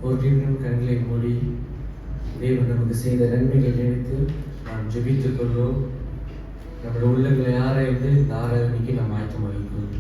ஒரு நிமிடம் கண்களை மூடி தேவன் நமக்கு செய்த நன்மைகள் நினைத்து நாம் ஜெபித்துக் கொள்வோம். நம்முடைய உள்ளங்களை ஆராய்ந்து இந்த ஆராதனைக்கு நாம் ஆயத்தம் வகிக்கிறோம்.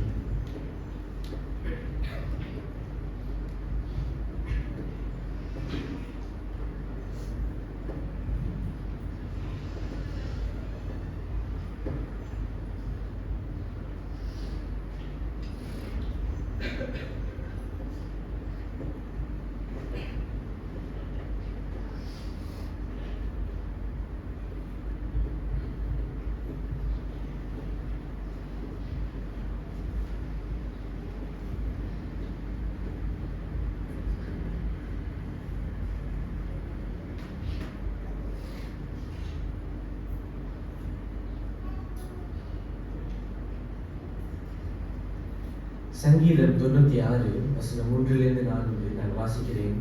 சங்கீதம் 96 வசனம் 3-4 நான் வாசிக்கிறேன்.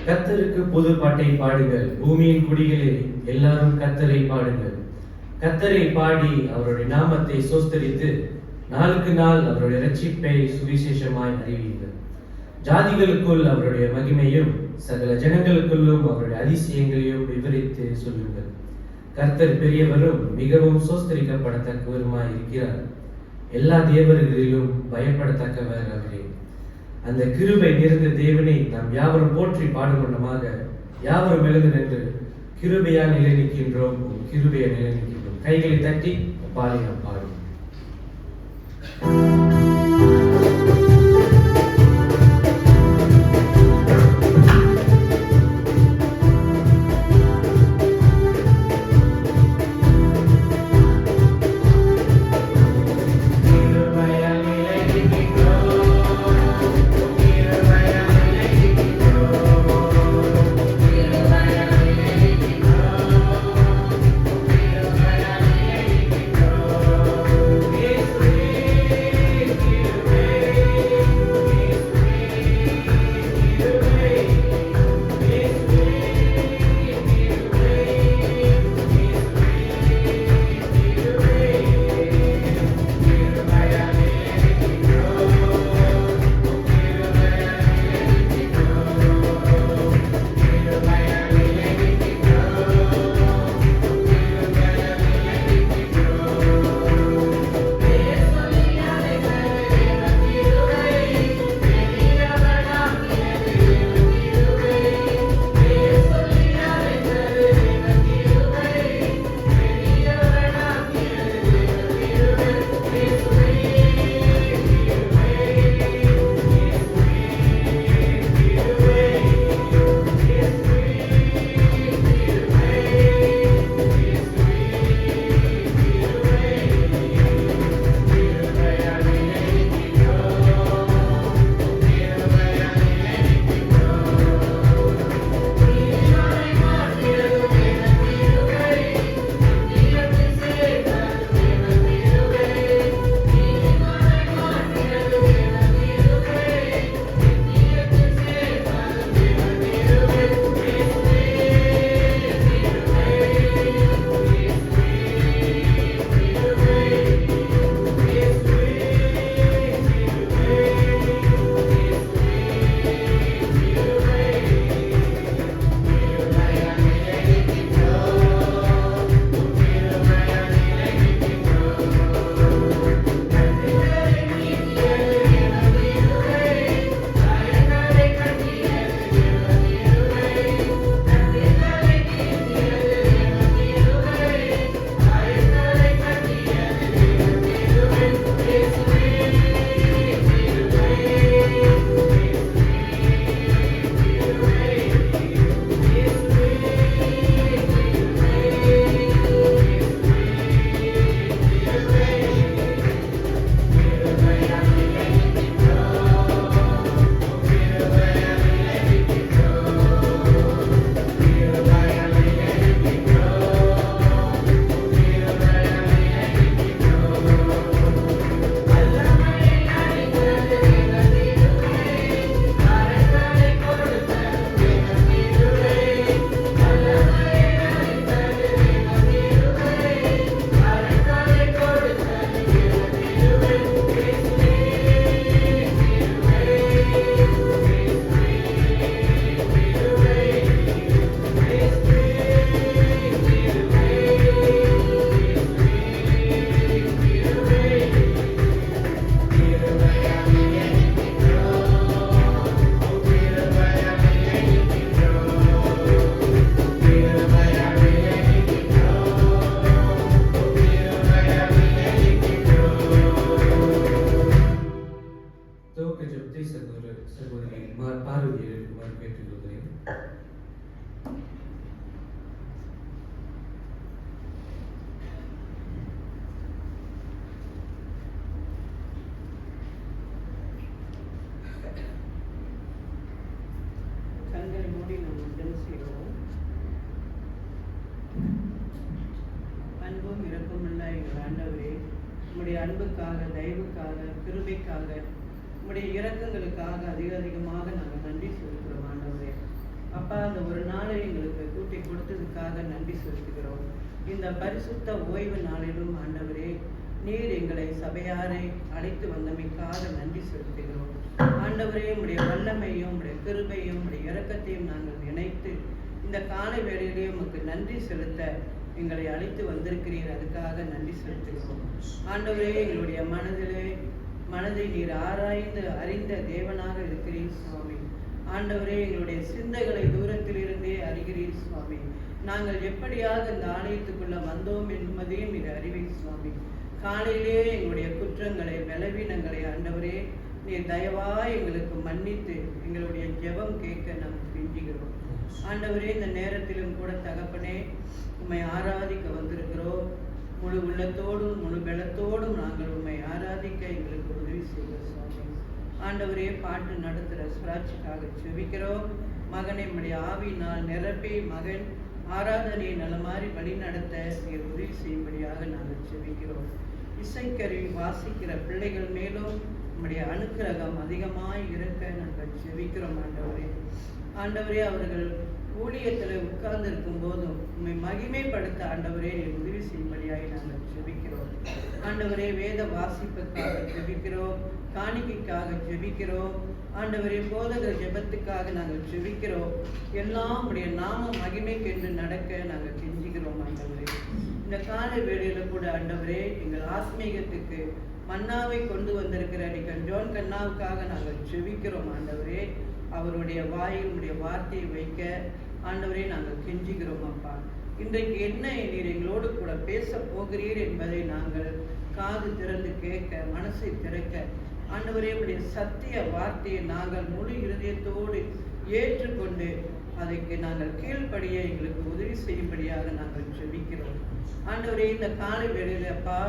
கர்த்தருக்கு புது பாட்டை பாடுங்கள், பூமியின் குடிகளே எல்லாரும் கர்த்தரை பாடுங்கள். கர்த்தரை பாடி அவருடைய நாமத்தை சோஸ்தரித்து நாளுக்கு நாள் அவருடைய இரட்சிப்பை சுவிசேஷமாய் அறிவீர்கள். ஜாதிகளுக்குள் அவருடைய மகிமையும் சகல ஜனங்களுக்குள்ளும் அவருடைய அதிசயங்களையும் விவரித்து சொல்லுங்கள். கர்த்தர் பெரியவரும் மிகவும் சோஸ்தரிக்கப்படத்தக்கவருமாய் இருக்கிறார். எல்லா தேவர்களிலும் பயப்படத்தக்கவர் அவரே. அந்த கிருபை நிறைந்த தேவனை நாம் யாவரும் போற்றி பாடுமண்டமாக யாவரும் எழுந்து நின்று கிருபையா நிலை நிற்கின்றோம், கிருபையா நிலை நிற்கின்றோம். கைகளை தட்டி பாடி நாம் பாடும். Yes, உம்முடைய அன்புக்காக, தயவுக்காக, கிருபைக்காக, உம்முடைய இரக்கங்களுக்காக அதிகமாக நாங்கள் நன்றி செலுத்துகிறோம் ஆண்டவரே. அப்பா, அந்த ஒரு நாளை எங்களுக்கு கூட்டி கொடுத்ததுக்காக நன்றி செலுத்துகிறோம். இந்த பரிசுத்த ஓய்வு நாளிலும் ஆண்டவரே, நீர் எங்களை சபையாரை அழைத்து வந்தமைக்காக நன்றி செலுத்துகிறோம் ஆண்டவரே. உம்முடைய வல்லமையும் உம்முடைய கிருபையும் உம்முடைய இரக்கத்தையும் நாங்கள் நினைத்து இந்த காலை வேளையிலே உமக்கு நன்றி செலுத்த எங்களை அழைத்து வந்திருக்கிறீர். அதுக்காக நன்றி செலுத்துகிறோம் ஆண்டவரே. எங்களுடைய மனதை நீர் ஆராய்ந்து அறிந்த தேவனாக இருக்கிறீர் சுவாமி. ஆண்டவரே, எங்களுடைய சிந்தைகளை தூரத்திலிருந்தே அறிகிறீர் சுவாமி. நாங்கள் எப்படியாக இந்த ஆலயத்துக்குள்ள வந்தோம் என்பதையும் நீர் அறிவீர் சுவாமி. காலையிலே எங்களுடைய குற்றங்களை, பலவீனங்களை ஆண்டவரே நீர் தயவாய் எங்களுக்கு மன்னித்து எங்களுடைய ஜெபம் கேட்க நாங்கள் கெஞ்சுகிறோம் ஆண்டவரே. இந்த நேரத்திலும் கூட தகப்பனே, உம்மை ஆராதிக்க வந்திருக்கிறோம். முழு உள்ளத்தோடும் முழு பலத்தோடும் நாங்கள் உம்மை ஆராதிக்க எங்களுக்கு உதவி செய்வோம் சுவாமி. ஆண்டவரே, பாட்டு நடத்துகிற சுராட்சிக்காக செபிக்கிறோம். மகனை உம்முடைய ஆவியினால் நிரப்பி மகன் ஆராதனையை நல்ல மாதிரி வழி நடத்த நீர் உதவி செய்யும்படியாக நாங்கள் செபிக்கிறோம். இசைக்கருவி வாசிக்கிற பிள்ளைகள் மேலும் உம்முடைய அனுக்கிரகம் அதிகமாய் இருக்க நாங்கள் செபிக்கிறோம் ஆண்டவரே. ஆண்டவரே, அவர்கள் ஊழியத்தில் உட்கார்ந்து இருக்கும் போதும் உம்மை மகிமைப்படுத்த ஆண்டவரே நீர் உதவி செய்யும்படியாக நாங்கள் ஜெபிக்கிறோம் ஆண்டவரே. வேத வாசிப்புக்காக ஜெபிக்கிறோம், காணிக்கைக்காக ஜெபிக்கிறோம் ஆண்டவரே. போதகர் ஜெபத்துக்காக நாங்கள் ஜெபிக்கிறோம். எல்லாம் உடைய நாம மகிமைக்கென்று நடக்க நாங்கள் கெஞ்சுகிறோம் ஆண்டவரே. இந்த காலை வேளையில கூட ஆண்டவரே, எங்கள் ஆத்மீகத்துக்கு மன்னாவை கொண்டு வந்திருக்கிற நீங்கள் ஜோன் கண்ணாவுக்காக நாங்கள் ஜெபிக்கிறோம் ஆண்டவரே. அவருடைய வாயில் உடைய வார்த்தையை வைக்க ஆண்டவரே நாங்கள் கெஞ்சுகிறோம் அப்பா. இன்றைக்கு என்ன நீர் எங்களோடு கூட பேச போகிறீர் என்பதை நாங்கள் காது திறந்து கேட்க, மனசை திறக்க ஆண்டவரே, உடைய சத்திய வார்த்தையை நாங்கள் முழு இருதயத்தோடு ஏற்றுக்கொண்டு அதற்கு நாங்கள் கீழ்ப்படிய எங்களுக்கு உதவி செய்யும்படியாக நாங்கள் ஜெபிக்கிறோம் ஆண்டவரே. இந்த காலை வேளையில அப்பா,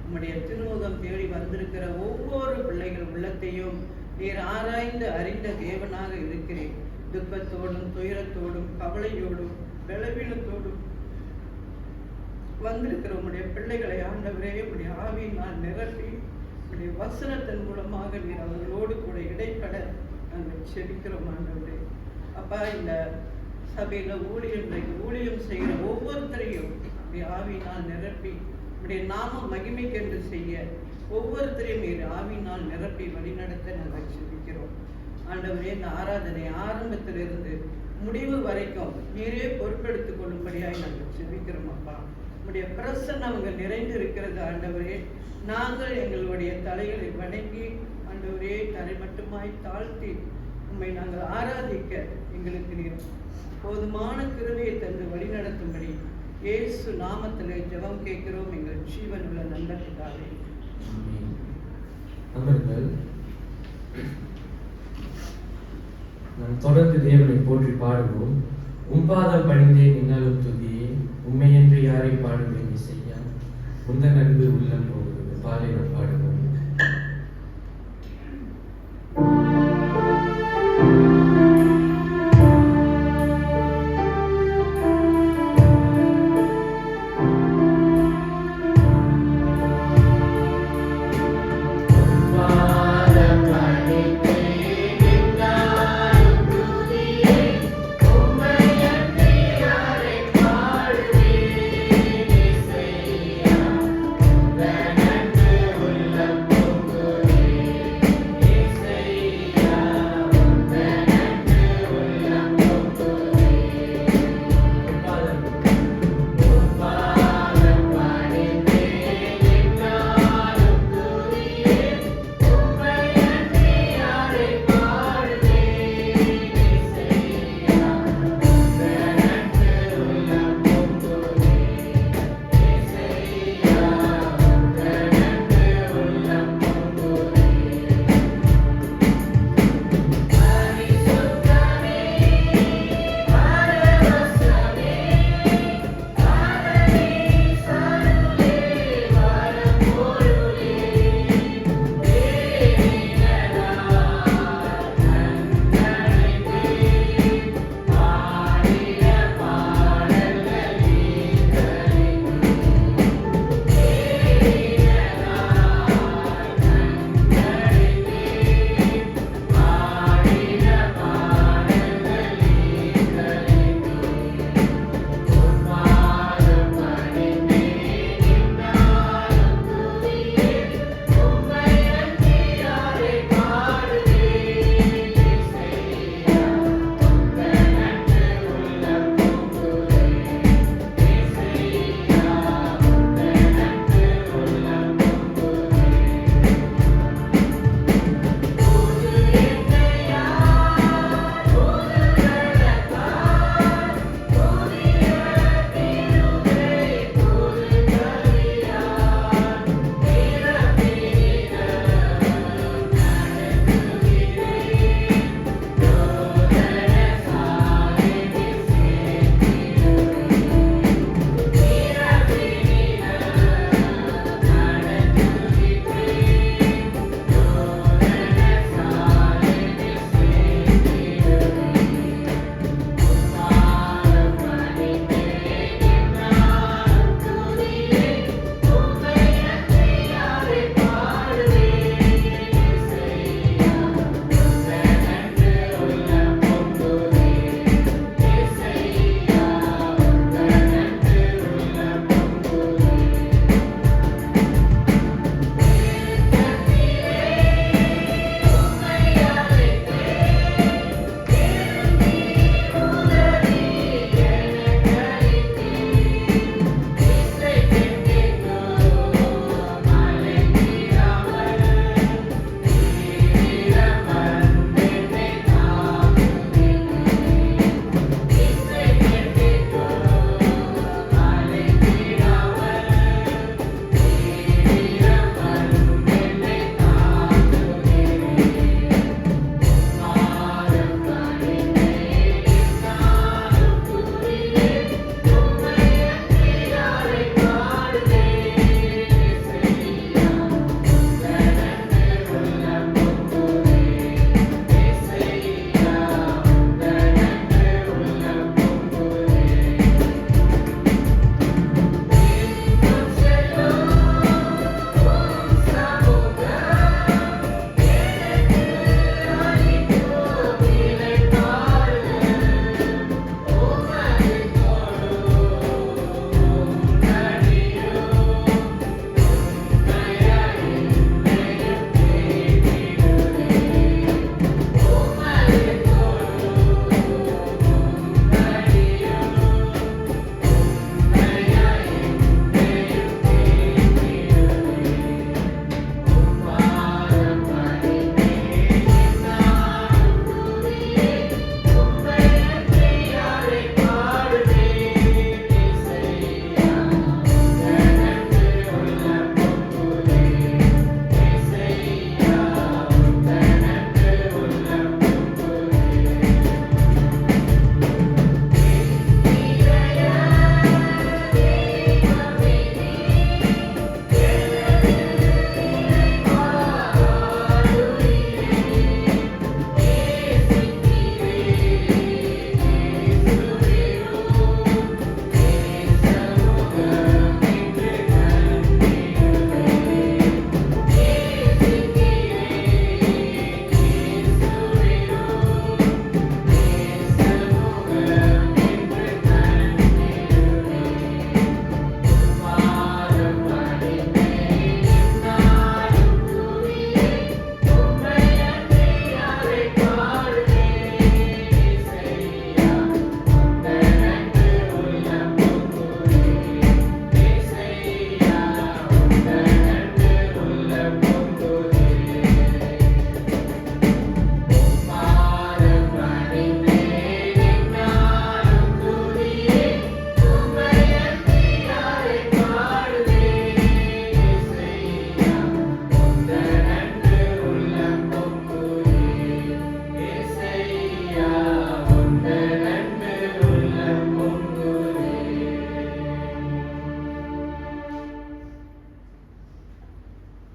உம்முடைய திருமுகம் தேடி வந்திருக்கிற ஒவ்வொரு பிள்ளைகள் உள்ளத்தையும் நீர் ஆராய்ந்து அறிந்த தேவனாக இருக்கிறேன். துக்கத்தோடும் துயரத்தோடும் கவலையோடும் பலவீனத்தோடும் வந்திருக்கிற உம்முடைய பிள்ளைகளை ஆண்டவரே உம்முடைய ஆவியினால் நிரப்பி உம்முடைய வசனத்தின் மூலமாக நீர் அவர்களோடு கூட இடைப்பட நாங்கள் செபிக்கிறோம் ஆண்டவரே. அப்பா, இந்த சபையில ஊழியம் செய்கிற ஒவ்வொருத்தரையும் உடைய ஆவியினால் நிரப்பி உடைய நாம மகிமைக்கென்று செய்ய ஒவ்வொருத்தரையும் நீர் ஆவியினால் நிரப்பி வழிநடத்த நாங்கள் செபிக்கிறோம் ஆண்டவரே. இந்த ஆராதனை ஆரம்பத்திலிருந்து முடிவு வரைக்கும் நீரே பொறுப்பெடுத்துக் கொள்ளும்படியாய் நாங்கள் செபிக்கிறோம் அப்பா. உம்முடைய பிரசன்னம் அவங்க நிறைந்து இருக்கிறது ஆண்டவரே. நாங்கள் எங்களுடைய தலைகளை வணங்கி ஆண்டவரே தலை மட்டுமாய் தாழ்த்தி உம்மை நாங்கள் ஆராதிக்க எங்களுக்கு நீர் போதுமான கிருபையை தந்து வழிநடத்தும்படி இயேசு நாமத்திலே ஜெபம் கேட்கிறோம் எங்கள் ஜீவன் உள்ள நல்ல பிதாவே. அமருங்கள். நாம் தொடர்ந்து தேவனை போற்றி பாடுவோம். உம்பாதம் பணிந்தேன் நின்னாலும் துதியே, உண்மையென்று யாரை பாடுவேன் இசையா, உந்த நன்பு உள்ளம் போகிறது. பாலைவன் பாடுவோம். Love.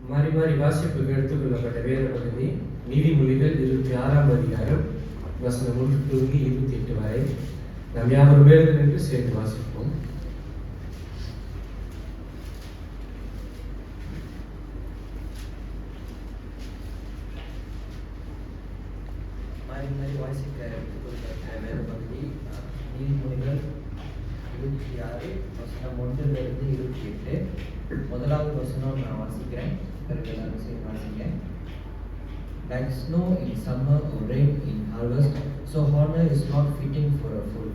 மாறி மாறி வாசிப்புக்கு எடுத்துக்கொள்ளப்பட்ட வேத பகுதி நீதிமொழிகள் 26ஆம் அதிகாரம் வசனம் 1 துவங்கி 28 வரை. நாம் யாவரும் வேறு நின்று சேர்ந்து வாசிப்போம். மாறி மாறி வாசிக்க எடுத்துக்கொள்ளப்பட்ட வேத பகுதி நீதிமொழிகள் 26 வசனம் 1லிருந்து 28. முதலாவது வசனம் நான் வாசிக்கிறேன், பிறகு எல்லாரும் சேர்ந்து வாசிங்க. Like snow in summer or rain in harvest, so honor is not fitting for a fool.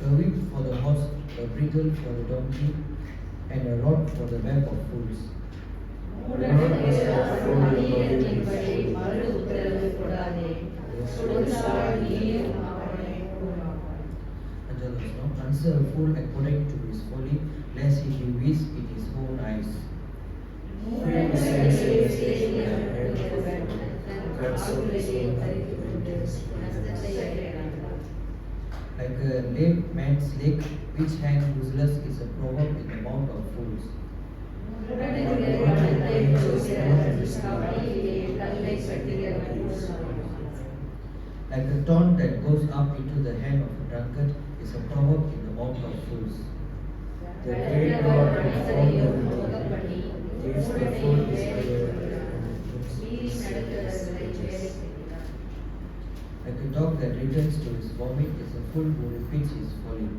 A whip for the horse, a bridle for the donkey, and a rod for the back of fools. Answer a fool according to his folly, lest he be wise in his own eyes. Like a lame man's leg, which hangs useless, is a proverb in the mouth of fools. Like a taunt that goes up into the hand of a drunkard is a proverb in the mouth of fools. The great God informed them gives the fool Like a dog that returns to his vomit is a fool who repeats his folly.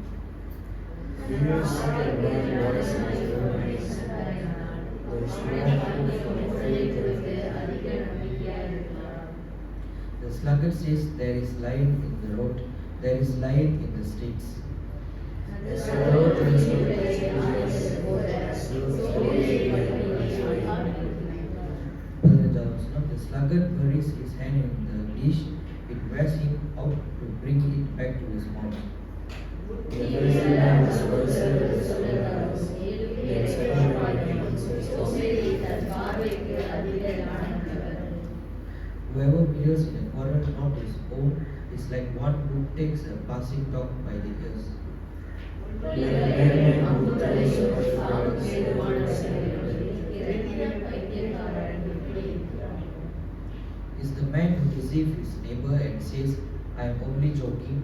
The sluggard says, there is lion in the road, there is lion in the streets. The sluggard buries his hand in the dish, it wears him out to bring it back to his mouth. Whoever hears in a quarrel not his own is like one who takes a passing dog by the ears. Is the man who deceives his neighbor and says, I am only joking?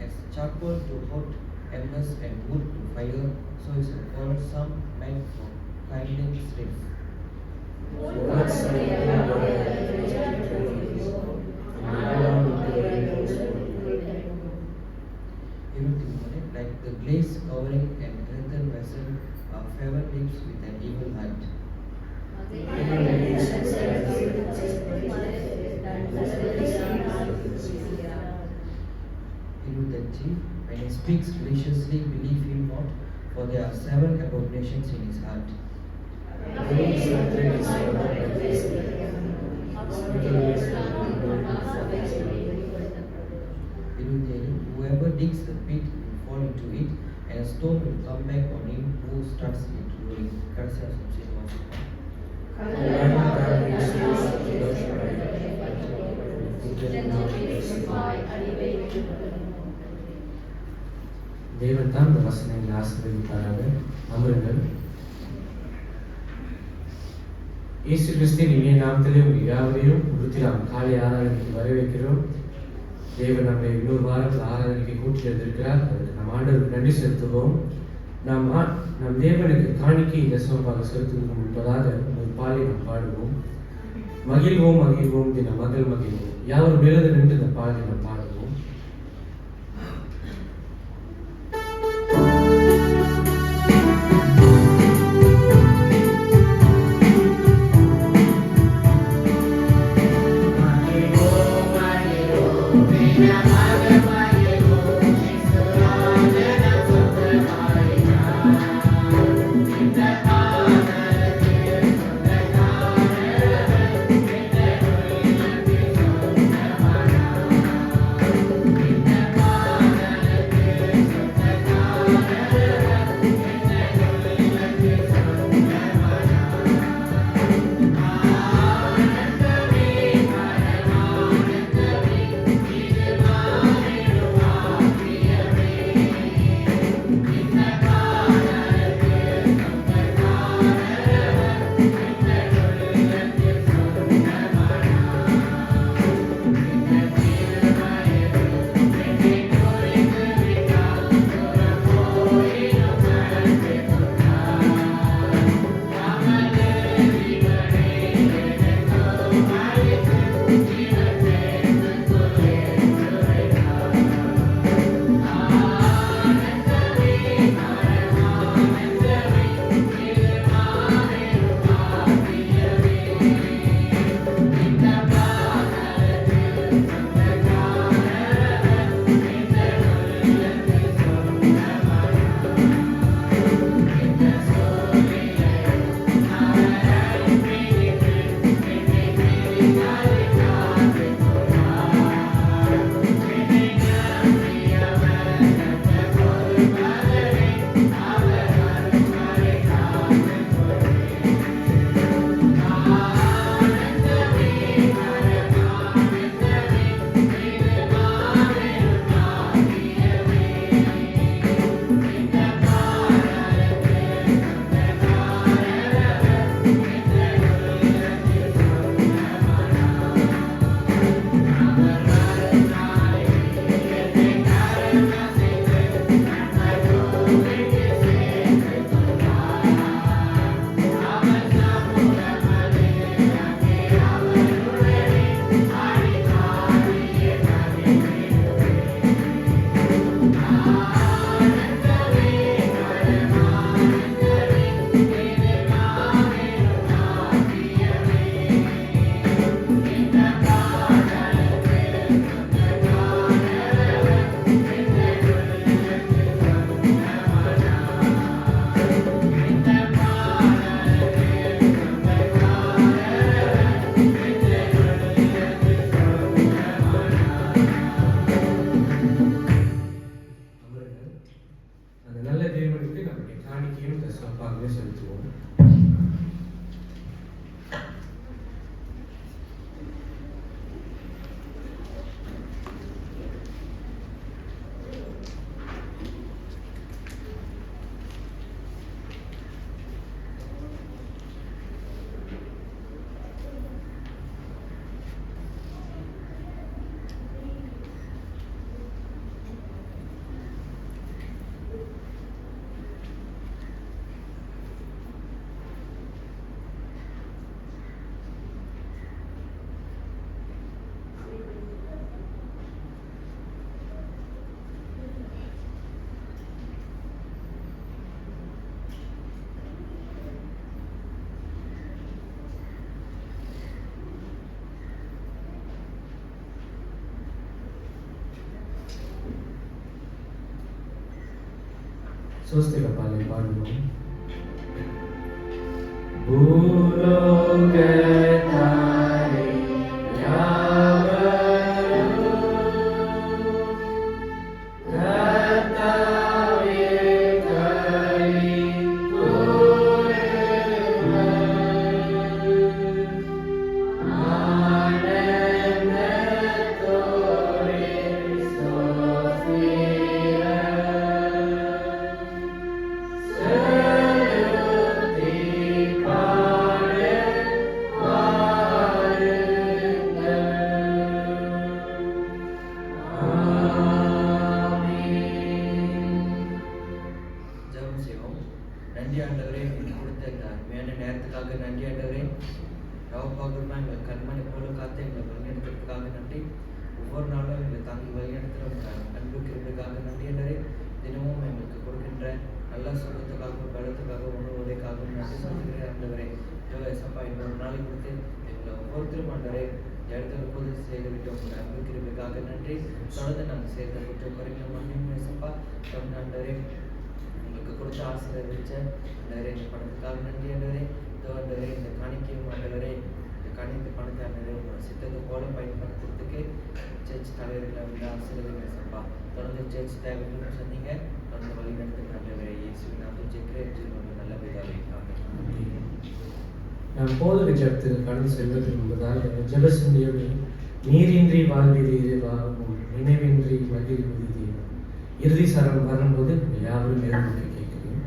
As charcoal to hot embers and wood to fire, so is a quarrelsome man for kindling strife. Like the glaze covering an earthen vessel are favor lips with an evil heart. When he speaks graciously, believe him not, for there are 7 abominations in his heart. Whoever digs the pit will fall into it, and a stone will come back on him who starts it rolling. தேவன் தான் இந்த வசனங்களை ஆசீர்வதிப்பாராக. அமருங்கள். இயேசு கிறிஸ்துவின் இனிய நாமத்திலே உங்கள் யாவரையும் உறுதியாம் காலை ஆராதனைக்கு வரவேற்கிறோம். தேவன் நம்மை இன்னொரு வாரத்தில் ஆராதனைக்கு கூட்டியிருந்திருக்கிறார். அதற்கு நம் ஆண்டவருக்கு நன்றி செலுத்துவோம். நம் தேவனுக்கு காணிக்கை தசமமாக செலுத்துவதற்கு முன்பதாக ஒரு பாலை நாம் பாடுவோம். மகிழ்வோம் மகிழ்வோம் தின மகள் மகிழ்வோம். யாவரும் எழுத நின்று இந்த பாலை நாம் பாடுவோம். Thank you. சோஸ்திர பாடலை பாடுவோம். பூலோகத்தாரே யாவரும் கர்த்தாவே ஜெபம் செய்வோம். நன்றி ஆண்டவரே, எங்களுக்கு கொடுத்த இந்த அருமையான நேரத்துக்காக நன்றி ஆண்டவரே. ரவப்பாகமா எங்கள் கண்மணி போல காத்து எங்களை வழிநடத்துறதுக்காக நன்றி. ஒவ்வொரு நாளும் எங்களை தாங்கி வழிநடத்துகிற அன்பு கிருபைக்காக நன்றி ஆண்டவரே. தினமும் எங்களுக்கு கொடுக்கின்ற நல்ல சுகத்துக்காகவும் பலத்துக்காக உணவு உதைக்காகவும் நன்றி சொல்கிறேன் ஆண்டவரே. சப்பா இன்னொரு நாளை கொடுத்து எங்களை ஒவ்வொருத்தரும் ஆண்டவரே இடத்துல பொது செய்து விட்டோம். அன்பு கிருபைக்காக நன்றி. தொடர்ந்து நாங்கள் சேர்த்த குற்ற குறைகள் மன்னியும் சப்பா. தொடர்ந்து ஆண்டவரே உங்களுக்கு கொடுத்த ஆசீர்வதிச்ச ஆண்டவரே இந்த பணத்துக்காக நன்றி ஆண்டவரே. ஆண்டவரே இந்த காணிக்கையும் ஆண்டவரே இந்த காணிக்கை பணத்தை ஆண்டவரே உங்களோட சித்தத்தை போல பயன்படுத்துறதுக்கு சர்ச் தலைவர்களை வந்து ஆசீர்வதிங்க சப்பா. தொடர்ந்து சர்ச் தேவைன்னு சொன்னீங்க. தொடர்ந்து வழி நடத்துகிற ஆண்டவரே இயேசுவின் நாமத்தில் ஜெபிக்கிறேன். ஜீவனுள்ள நல்ல பிதாவே. ஆமென். நாம் போதக ஜெபத்தில் கடந்து செல்வதற்கு முன்பதாக ஜெப சிந்தையோடு நீரின்றி வாழ்வீர் இறைவாகவும் நினைவின்றி மகிழ்வது தெய்வம். இறுதி சரம் வரும்போது யாவரும் நேர்முறை கேட்கிறேன்.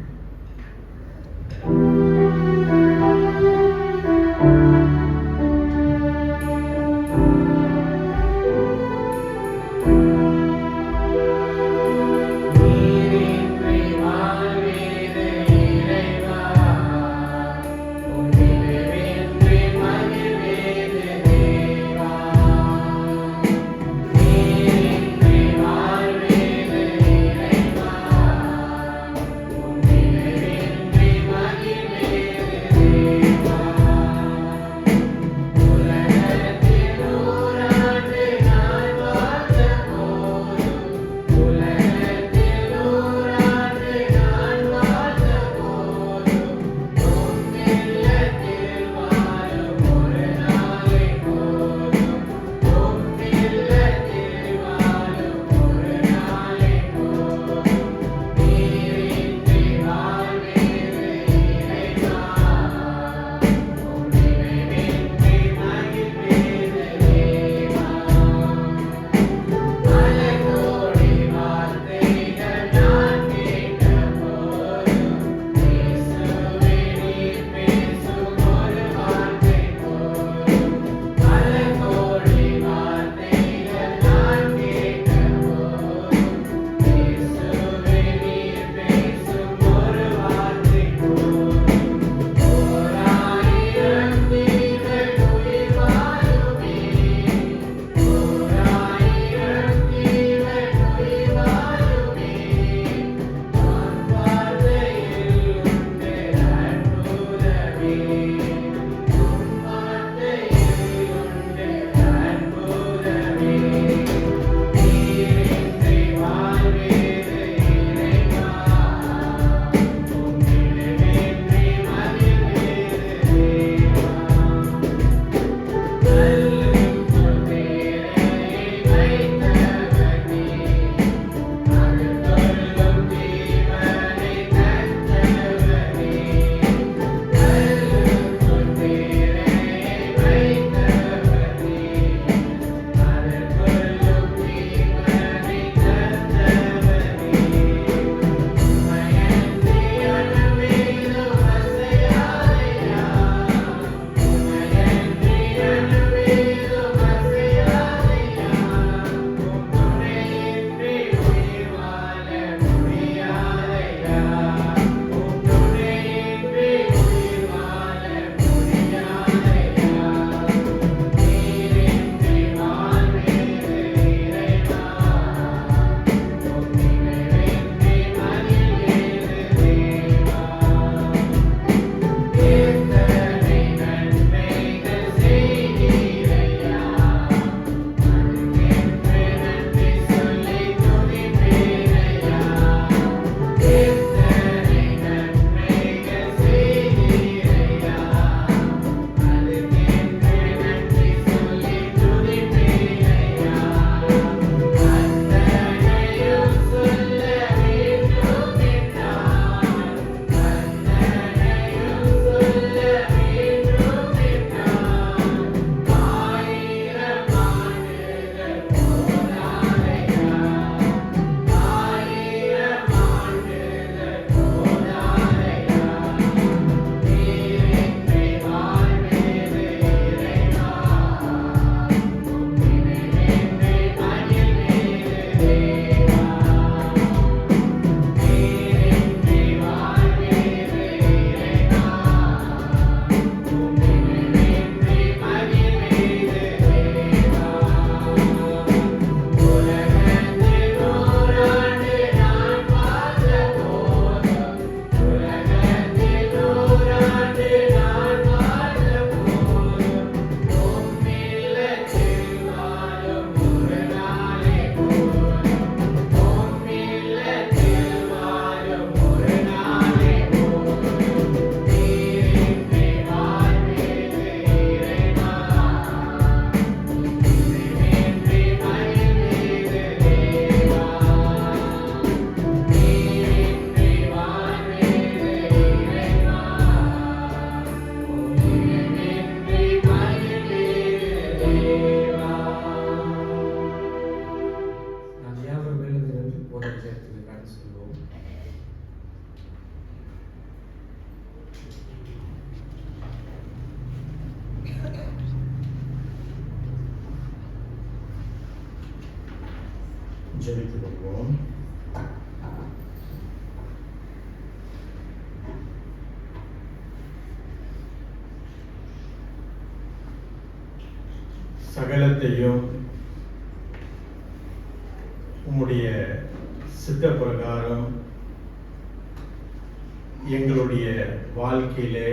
ஜெபித்துக் கொள்வோம். சகலத்தையும் உம்முடைய சித்த பிரகாரம் எங்களுடைய வாழ்க்கையிலே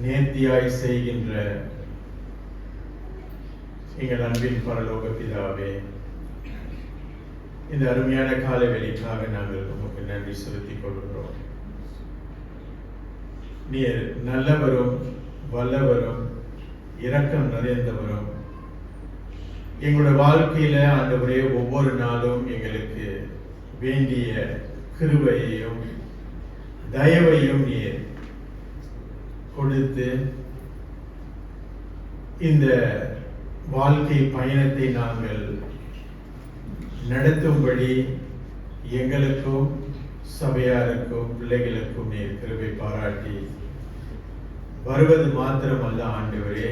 நேர்த்தியாய் செய்கின்ற எங்கள் அன்பின் பரலோக பிதாவே, இந்த அருமையான கால வேளைக்காக நாங்கள் உமக்கு நன்றி செலுத்திக் கொள்கிறோம். நீர் நல்லவரும் வல்லவரும் இரக்கம் நிறைந்தவரும், எங்களுடைய வாழ்க்கையில ஆண்டவரே ஒவ்வொரு நாளும் எங்களுக்கு வேண்டிய கிருபையையும் தயவையும் நீர் கொடுத்து இந்த வாழ்க்கை பயணத்தை நாங்கள் நடத்தும்படி எங்களுக்கும் சபையாருக்கும் பிள்ளைகளுக்கும் நீர் கிருபை பாராட்டி வருவது மாத்திரமல்ல ஆண்டவரே,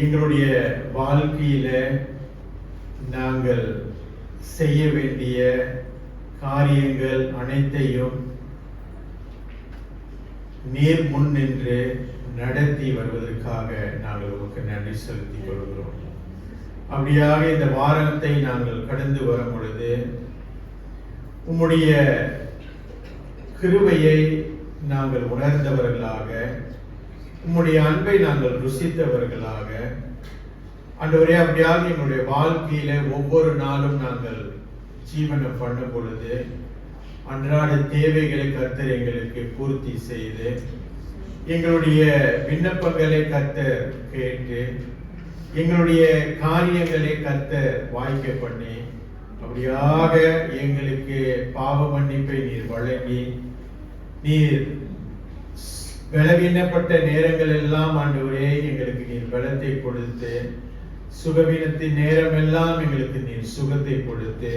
எங்களுடைய வாழ்க்கையில நாங்கள் செய்ய வேண்டிய காரியங்கள் அனைத்தையும் நீர் முன் நின்று நடத்தி வருவதற்காக நாங்கள் உமக்கு நன்றி செலுத்திக் கொள்கிறோம். அப்படியாக இந்த வாரத்தை நாங்கள் கடந்து வரும் பொழுது உம்முடைய கிருபையை நாங்கள் உணர்ந்தவர்களாக, உம்முடைய அன்பை நாங்கள் ருசித்தவர்களாக ஆண்டவரே, அப்படியாக எங்களுடைய வாழ்க்கையில ஒவ்வொரு நாளும் நாங்கள் ஜீவனம் பண்ணும் பொழுது அன்றாட தேவைகளை கர்த்தர் எங்களுக்கு பூர்த்தி செய்து, எங்களுடைய விண்ணப்பங்களை கர்த்தர் கேட்டு, எங்களுடைய காரியங்களை கர்த்தர் வாய்க்க பண்ணி, அப்படியாக எங்களுக்கு பாவ மன்னிப்பை நீர் வழங்கி, நீர் பலவீனப்பட்ட நேரங்கள் எல்லாம் ஆண்டவரே எங்களுக்கு நீர் பலத்தை கொடுத்து, சுகவீனத்தின் நேரம் எல்லாம் எங்களுக்கு நீர் சுகத்தை கொடுத்து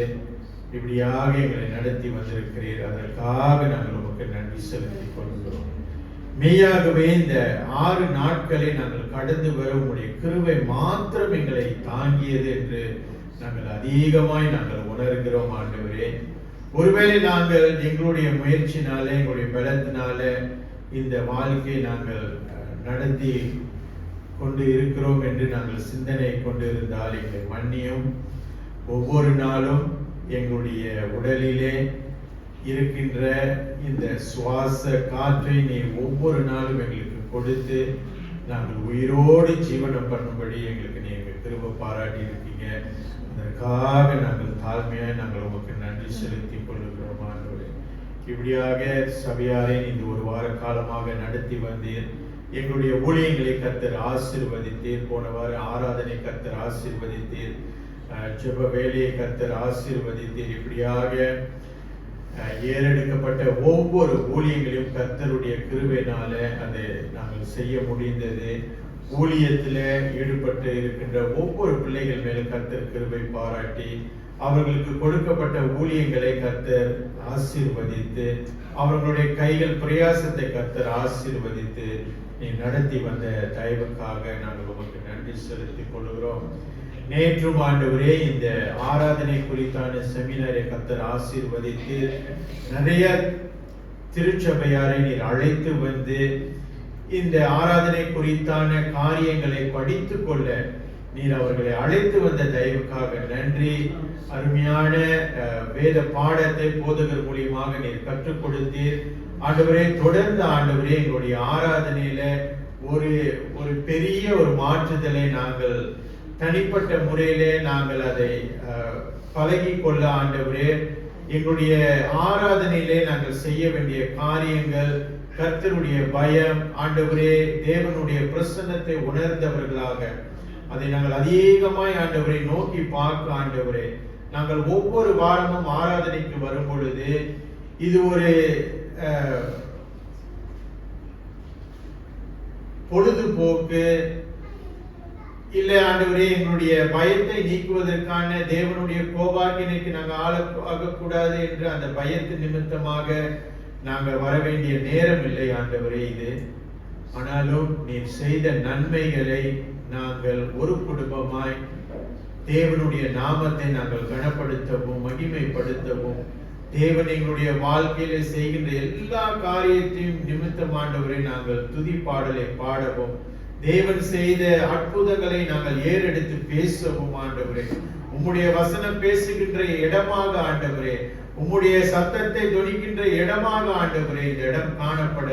இப்படியாக எங்களை நடத்தி வந்திருக்கிறீர். அதற்காக நாங்கள் உமக்கு நன்றி செலுத்திக் கொள்கிறோம். மெய்யாகவே இந்த 6 நாட்களை நாங்கள் கடந்து வர உங்களுடைய கிருபை மாத்திரம் எங்களை தாங்கியது என்று நாங்கள் அதிகமாய் நாங்கள் உணர்கிறோம் ஆண்டவரே. ஒருவேளை நாங்கள் எங்களுடைய முயற்சினால, எங்களுடைய பலத்தினால இந்த வாழ்க்கையை நாங்கள் நடத்தி கொண்டு இருக்கிறோம் என்று நாங்கள் சிந்தனை கொண்டு இருந்தால் எங்களை மன்னியும். ஒவ்வொரு நாளும் எங்களுடைய உடலிலே இருக்கின்ற இந்த சுவாச காற்றை நீ ஒவ்வொரு நாளும் எங்களுக்கு கொடுத்து நாங்கள் உயிரோடு ஜீவனம் பண்ணும்படி எங்களுக்கு நீங்கள் கிருபை பாராட்டி இருக்கீங்க. அதற்காக நாங்கள் தாழ்மையாக நாங்கள் உங்களுக்கு நன்றி செலுத்திக் கொள்கிறோம் ஆண்டவரே. இப்படியாக சபையாரை இந்த ஒரு வார காலமாக நடத்தி வந்தீர். எங்களுடைய ஊழியங்களை கர்த்தர் ஆசீர்வதித்தீர். போன வார ஆராதனை கர்த்தர் ஆசீர்வதித்தீர். ஜெப வேலையை கர்த்தர் ஆசீர்வதித்தீர். இப்படியாக ஏறெடுக்கப்பட்ட ஒவ்வொரு ஊழியங்களையும் கர்த்தருடைய கிருபையினால அதை நாங்கள் செய்ய முடிந்தது. ஊழியத்தில் ஈடுபட்டு இருக்கின்ற ஒவ்வொரு பிள்ளைகள் மேல கர்த்தர் கிருபை பாராட்டி அவர்களுக்கு கொடுக்கப்பட்ட ஊழியங்களை கர்த்தர் ஆசீர்வதித்து, அவர்களுடைய கைகள் பிரயாசத்தை கர்த்தர் ஆசீர்வதித்து நீ நடத்தி வந்த தயவுக்காக நாங்கள் உமக்கு நன்றி செலுத்திக் கொள்கிறோம். நேற்றும் ஆண்டவரே இந்த ஆராதனை குறித்தான செமினாரை கர்த்தர் ஆசீர்வதித்து நிறைய திருச்சபையாரை நீர் அழைத்து வந்து இந்த ஆராதனை குறித்தான காரியங்களை படித்துக் கொள்ள நீர் அவர்களை அழைத்து வந்த தயவுக்காக நன்றி. அருமையான வேத பாடத்தை போதகர் மூலியமாக நீர் கற்றுக் கொடுத்தீர் ஆண்டவரே. தொடர்ந்து ஆண்டவரே எங்களுடைய ஆராதனையில ஒரு பெரிய ஒரு மாற்றுதலை நாங்கள் தனிப்பட்ட முறையிலே நாங்கள் அதை பழகி கொள்ள ஆண்டவரே, எங்களுடைய ஆராதனையிலே நாங்கள் செய்ய வேண்டிய காரியங்கள், கர்த்தருடைய பயம் ஆண்டவரே, தேவனுடைய பிரசன்னத்தை உணர்ந்தவர்களாக அதை நாங்கள் அதிகமாய் ஆண்டவரை நோக்கி பார்க்க ஆண்டவரே, நாங்கள் ஒவ்வொரு வாரமும் ஆராதனைக்கு வரும் பொழுது இது ஒரு பொழுதுபோக்கு இல்லை ஆண்டவரே, எங்களுடைய பயத்தை நீக்குவதற்கான தேவனுடைய கோபாக்கினைக்கு நாங்கள் ஆகக்கூடாது என்று அந்த பயத்தின் நிமித்தமாக நாங்கள் வர வேண்டிய நேரம் இல்லை ஆண்டவரே இது. ஆனாலும் நீர் செய்த நன்மைகளை நாங்கள் ஒரு குடும்பமாய் தேவனுடைய நாமத்தை நாங்கள் கனப்படுத்தவும் மகிமைப்படுத்தவும் தேவன் எங்களுடைய வாழ்க்கையில செய்கின்ற எல்லா காரியத்தையும் நிமித்தம் ஆண்டவரை நாங்கள் துதி பாடலை பாடவும் தேவன் செய்த அற்புதங்களை நாங்கள் ஏறெடுத்து பேசவும் ஆண்டவரே உம்முடைய வசனம் பேசுகின்ற இடமாக ஆண்டவரே உம்முடைய சத்தத்தை தொனிக்கின்ற இடமாக ஆண்டவரே இந்த இடம் காணப்பட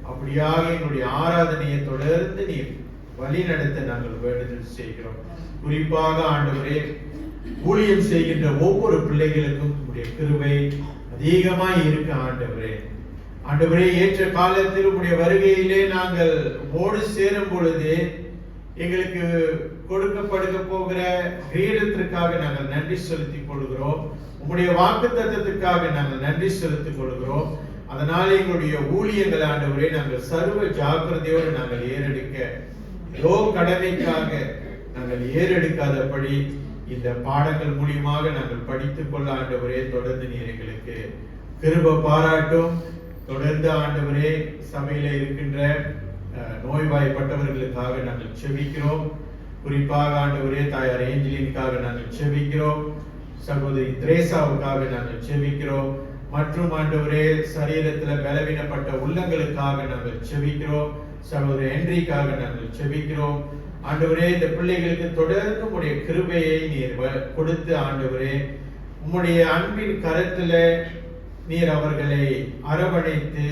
அப்படியாக எங்களுடைய ஆராதனையை தொடர்ந்து நீர் வழி நடத்த நாங்கள் வேண்டுதல் செய்கிறோம். குறிப்பாக ஆண்டவரே ஊழியம் செய்கின்ற ஒவ்வொரு பிள்ளைகளுக்கும் உம்முடைய கிருபை அதிகமாய் இருக்க ஆண்டவரே. ஆண்டவரே ஏற்ற காலத்தில் உம்முடைய வருகையிலே நாங்கள் ஓடு சேரும் பொழுது எங்களுக்கு கொடுக்கப்படுக போகிற கிரீடத்திற்காக நாங்கள் நன்றி செலுத்திக் கொள்கிறோம். உம்முடைய வாக்குத்தத்தத்துக்காக நாங்கள் நன்றி செலுத்திக் கொள்கிறோம். அதனால எங்களுடைய ஊழியங்கள் ஆண்டவரே நாங்கள் சர்வ ஜாக்கிரதையோடு நாங்கள் ஏறெடுக்க ஏதோ கடமைக்காக நாங்கள் ஏறெடுக்காதபடி இந்த பாடங்கள் மூலியமாக நாங்கள் படித்துக் கொள்ள ஆண்டவரே தொடர்ந்து நீர் எங்களுக்கு கிருபை பாராட்டும். தொடர்ந்து ஆண்டவரே சபையில இருக்கின்ற நோய்வாய்ப்பட்டவர்களுக்காக நாங்கள் செபிக்கிறோம். குறிப்பாக ஆண்டவரே தாயார் ஏஞ்சலினுக்காக நாங்கள் செபிக்கிறோம். சகோதரி திரேசாவுக்காக நாங்கள் செபிக்கிறோம். மற்றும் ஆண்டவரே சரீரத்தில் பலவீனப்பட்ட உள்ளங்களுக்காக நாங்கள் செபிக்கிறோம். சகோதரி ஹென்ரிக்காக நாங்கள் செபிக்கிறோம். ஆண்டவரே இந்த பிள்ளைகளுக்கு தொடர்ந்து உம்முடைய கிருபையை நீர் கொடுத்து ஆண்டவரே உம்முடைய அன்பின் கரத்துல நீர் அவர்களை அரவணைத்து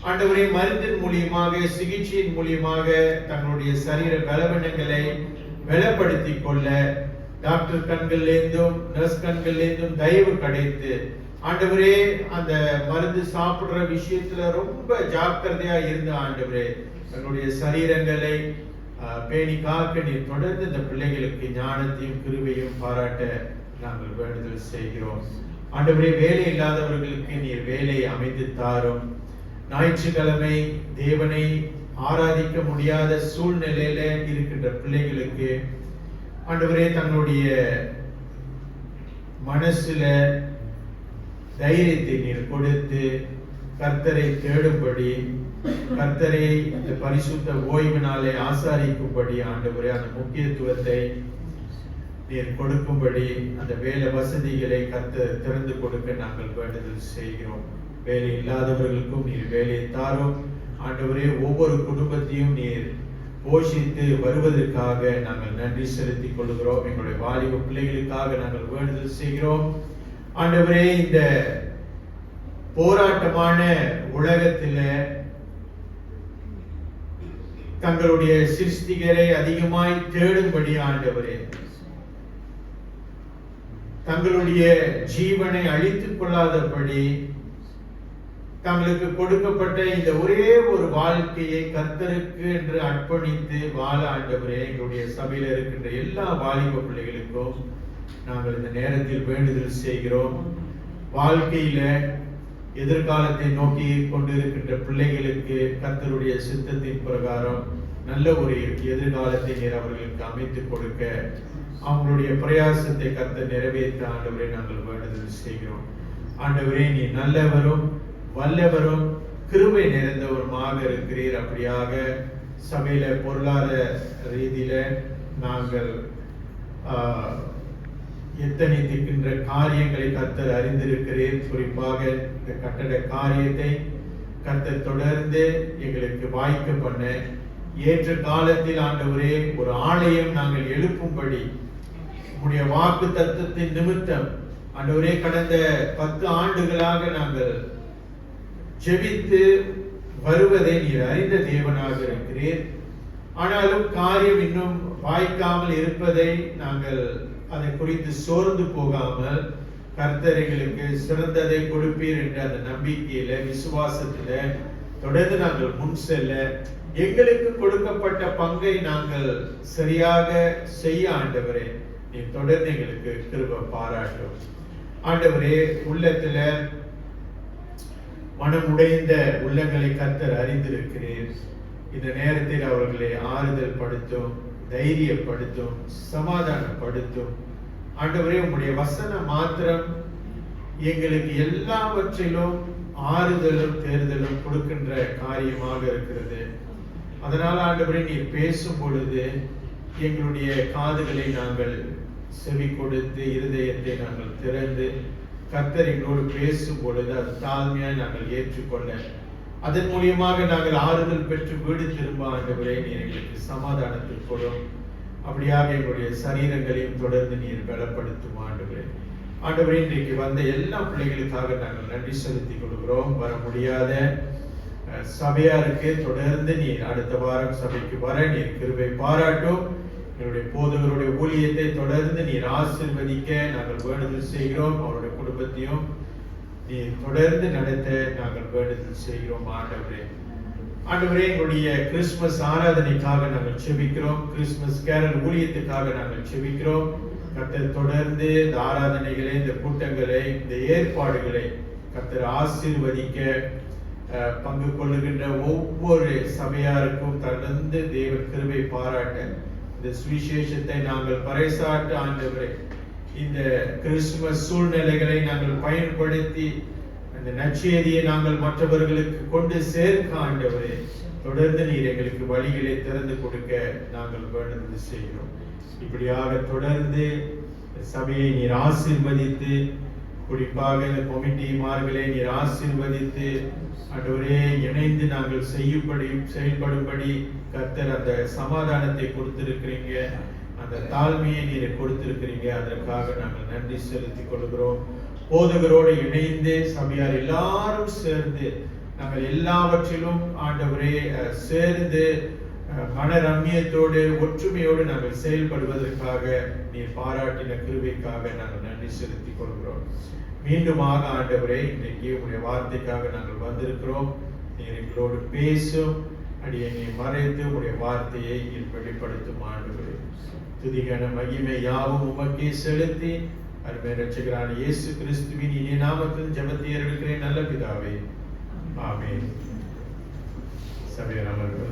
ஆண்டவரே மருந்தின் மூலியமாக சிகிச்சையின் மூலியமாக தங்களுடைய சரீர பலவீனங்களை பலப்படுத்திக் கொள்ள டாக்டர் கண்கள்லேருந்தும் நர்ஸ் கண்கள்லேருந்தும் தயவு கிடைத்து ஆண்டவரே அந்த மருந்து சாப்பிடுற விஷயத்துல ரொம்ப ஜாக்கிரதையா இருந்த ஆண்டவரே தங்களுடைய சரீரங்களை பேணி காக்க நீர் தொடர்ந்து இந்த பிள்ளைகளுக்கு ஞானத்தையும் கிருபையும் பாராட்ட நாங்கள் வேண்டுதல் செய்கிறோம். ஆண்டவரே வேலை இல்லாதவர்களுக்கு நீர் வேலை அமைத்து தாரும். ஞாயிற்றுக்கிழமை தேவனை ஆராதிக்க முடியாத சூழ்நிலையில இருக்கின்ற பிள்ளைகளுக்கு ஆண்டவரே தங்களுடைய மனசுல தைரியத்தை நீர் கொடுத்து கர்த்தரை தேடும்படி கர்த்தரை இந்த பரிசுத்த ஓய்வினாலே ஆசாரிக்கும்படி ஆண்டவரே அந்த முக்கியத்துவத்தை நீர் கொடுக்கும்படி அந்த வேலை வசதிகளை கர்த்தர் திறந்து கொடுக்க நாங்கள் வேண்டுதல் செய்கிறோம். வேலை இல்லாதவர்களுக்கும் நீர் வேலையை தாரும் ஆண்டவரே. ஒவ்வொரு குடும்பத்தையும் நீர் போஷித்து வருவதற்காக நாங்கள் நன்றி செலுத்திக் கொள்கிறோம். எங்களுடைய வாலிப பிள்ளைகளுக்காக நாங்கள் வேண்டுதல் செய்கிறோம் ஆண்டவரே. இந்த போராட்டமான உலகத்தில தங்களுடைய சிருஷ்டிகரை அதிகமாய் தேடும்படி ஆண்டவரே தங்களுடைய ஜீவனை அழித்துக் கொள்ளாதபடி தங்களுக்கு கொடுக்கப்பட்ட இந்த ஒரே ஒரு வாழ்க்கையை கர்த்தருக்கு என்று அர்ப்பணித்து வாழ ஆண்டவரே எங்களுடைய சபையில இருக்கின்ற எல்லா வாலிப பிள்ளைகளுக்கும் நாங்கள் இந்த நேரத்தில் வேண்டுதல் செய்கிறோம். வாழ்க்கையில எதிர்காலத்தை நோக்கி கொண்டிருக்கின்ற பிள்ளைகளுக்கு கர்த்தருடைய சித்தத்தின் பிரகாரம் நல்ல ஒரு எதிர்காலத்தை நீர் அவர்களுக்கு அமைத்துக் கொடுக்க அவங்களுடைய பிரயாசத்தை கர்த்தர் நிறைவேற்ற ஆண்டவரே நாங்கள் வேண்டுதல் செய்கிறோம். ஆண்டவரே நீ நல்லவரும் வல்லவரும் கிருபை நிறைந்தவருமாக இருக்கிறீர். அப்படியாக சபையில பொருளாதார ரீதியில நாங்கள் எத்தனைக்கின்ற காரியங்களை கர்த்தர் அறிந்திருக்கிறேன். குறிப்பாக இந்த கட்டட காரியத்தை கர்த்தர் தொடர்ந்து எங்களுக்கு வாய்க்க பண்ண ஏற்ற காலத்தில் ஆண்டவரே ஒரு ஆலயம் நாங்கள் எழுப்பும்படி உம்முடைய வாக்கு தத்தத்தின் நிமித்தம் ஆண்டவரே கடந்த 10 ஆண்டுகளாக நாங்கள் ஜெபித்து வருவதை நீர் அறிந்த தேவனாக இருக்கிறீர். ஆனாலும் காரியம் இன்னும் வாய்க்காமல் இருப்பதை நாங்கள் அதை குறித்து சோர்ந்து போகாமல் கர்த்தர் எங்களுக்கு சிறந்ததை கொடுப்பீர் என்ற அந்த நம்பிக்கையில விசுவாசத்துல தொடர்ந்து நாங்கள் முன் செல்ல எங்களுக்கு கொடுக்கப்பட்ட பங்கை நாங்கள் சரியாக செய்ய ஆண்டவரே நீ தொடர்ந்து எங்களுக்கு கிருபை பாராட்டும். ஆண்டவரே உள்ளத்துல மனம் உடைந்த உள்ளங்களை கர்த்தர் அறிந்திருக்கிறேன். இந்த நேரத்தில் அவர்களை ஆறுதல் படுத்தும், தைரியப்படுத்தும், சமாதானப்படுத்தும். ஆண்டவரே உம்முடைய வசனம் மாத்திரம் எங்களுக்கு எல்லாவற்றிலும் ஆறுதலும் தேர்தலும் கொடுக்கின்ற காரியமாக இருக்கிறது. அதனால ஆண்டவரே நீர் பேசும் பொழுது எங்களுடைய காதுகளை நாங்கள் செவி கொடுத்து இருதயத்தை நாங்கள் திறந்து கர்த்தர் எங்களோடு பேசும் பொழுது அது தாழ்மையாய் நாங்கள் ஏற்றுக்கொள்ள, அதன் மூலியமாக நாங்கள் ஆறுதல் பெற்று வீடு திரும்ப ஆண்டவரே நீர் எங்களுக்கு சமாதானத்தை கொடும். அப்படியாக எங்களுடைய சரீரங்களையும் தொடர்ந்து நீர் பலப்படுத்தும் ஆண்டவரே. ஆண்டவரே, இன்றைக்கு வந்த எல்லா பிள்ளைகளுக்காக நாங்கள் நன்றி செலுத்திக் கொள்கிறோம். வர முடியாத சபையாருக்கு தொடர்ந்து நீர் அடுத்த வாரம் சபைக்கு வர நீர் கிருபை பாராட்டும். என்னுடைய போதகருடைய ஊழியத்தை தொடர்ந்து நீர் ஆசீர்வதிக்க நாங்கள் வேண்டுதல் செய்கிறோம். அவருடைய குடும்பத்தையும் நீர் தொடர்ந்து நடத்த நாங்கள் வேண்டுதல் செய்கிறோம். ஆண்டவரே, எங்களுடைய கிறிஸ்துமஸ் ஆராதனைக்காக நாங்கள் செபிக்கிறோம். கிறிஸ்துமஸ் கேரல் ஊழியத்துக்காக நாங்கள் செபிக்கிறோம். கர்த்தர் தொடர்ந்து இந்த ஆராதனைகளை, இந்த கூட்டங்களை, இந்த ஏற்பாடுகளை கர்த்தர் ஆசீர்வதிக்க, பங்கு கொள்ளுகின்ற ஒவ்வொரு சபையாருக்கும் தொடர்ந்து தேவன் கிருபை பாராட்ட, இந்த சுவிசேஷத்தை நாங்கள் பறைசாட்ட ஆண்டவரே, இந்த கிறிஸ்துமஸ் சூழ்நிலைகளை நாங்கள் பயன்படுத்தி அந்த நற்செய்தியை நாங்கள் மற்றவர்களுக்கு கொண்டு சேர்க்க ஆண்டவரே, தொடர்ந்து நீர் எங்களுக்கு வழிகளை திறந்து கொடுக்க நாங்கள் வேண்டுதல் செய்கிறோம். இப்படியாக தொடர்ந்து சபையை நீர் ஆசீர்வதித்து, குறிப்பாக இந்த கமிட்டிமார்களை நீர் ஆசீர்வதித்து ஆண்டவரே, இணைந்து நாங்கள் செயல்படும்படி கர்த்தர் அந்த சமாதானத்தை கொடுத்திருக்கிறீங்க, அந்த தாழ்மையை நீர் கொடுத்திருக்கிறீங்க. அதற்காக நாங்கள் நன்றி செலுத்திக் கொள்கிறோம். போதகரோடு இணைந்து சபையார் எல்லாரும் சேர்ந்து நாங்கள் எல்லாவற்றிலும் ஆண்டவரே சேர்ந்து மனரம்யத்தோடு ஒற்றுமையோடு நாங்கள் செயல்படுவதற்காக நீர் பாராட்டின கிருபைக்காக நாங்கள் நன்றி செலுத்திக் கொள்கிறோம். மீண்டுமாக ஆண்டவரே, இன்றைக்கு உங்களுடைய வார்த்தைக்காக நாங்கள் வந்திருக்கிறோம். நீர் எங்களோடு பேசும், அடியை மறைத்து உங்களுடைய வார்த்தையை வெளிப்படுத்தும் ஆண்டவரே. துதிகன மகிமை யாவும் உமக்கே செலுத்தி அருமை ரட்சகரான இயேசு கிறிஸ்துவின் இனிய நாமத்தில் ஜெபத்தை ஏறெடுக்கிறேன் நல்ல பிதாவே, ஆமென். சபையார் அமர்வு.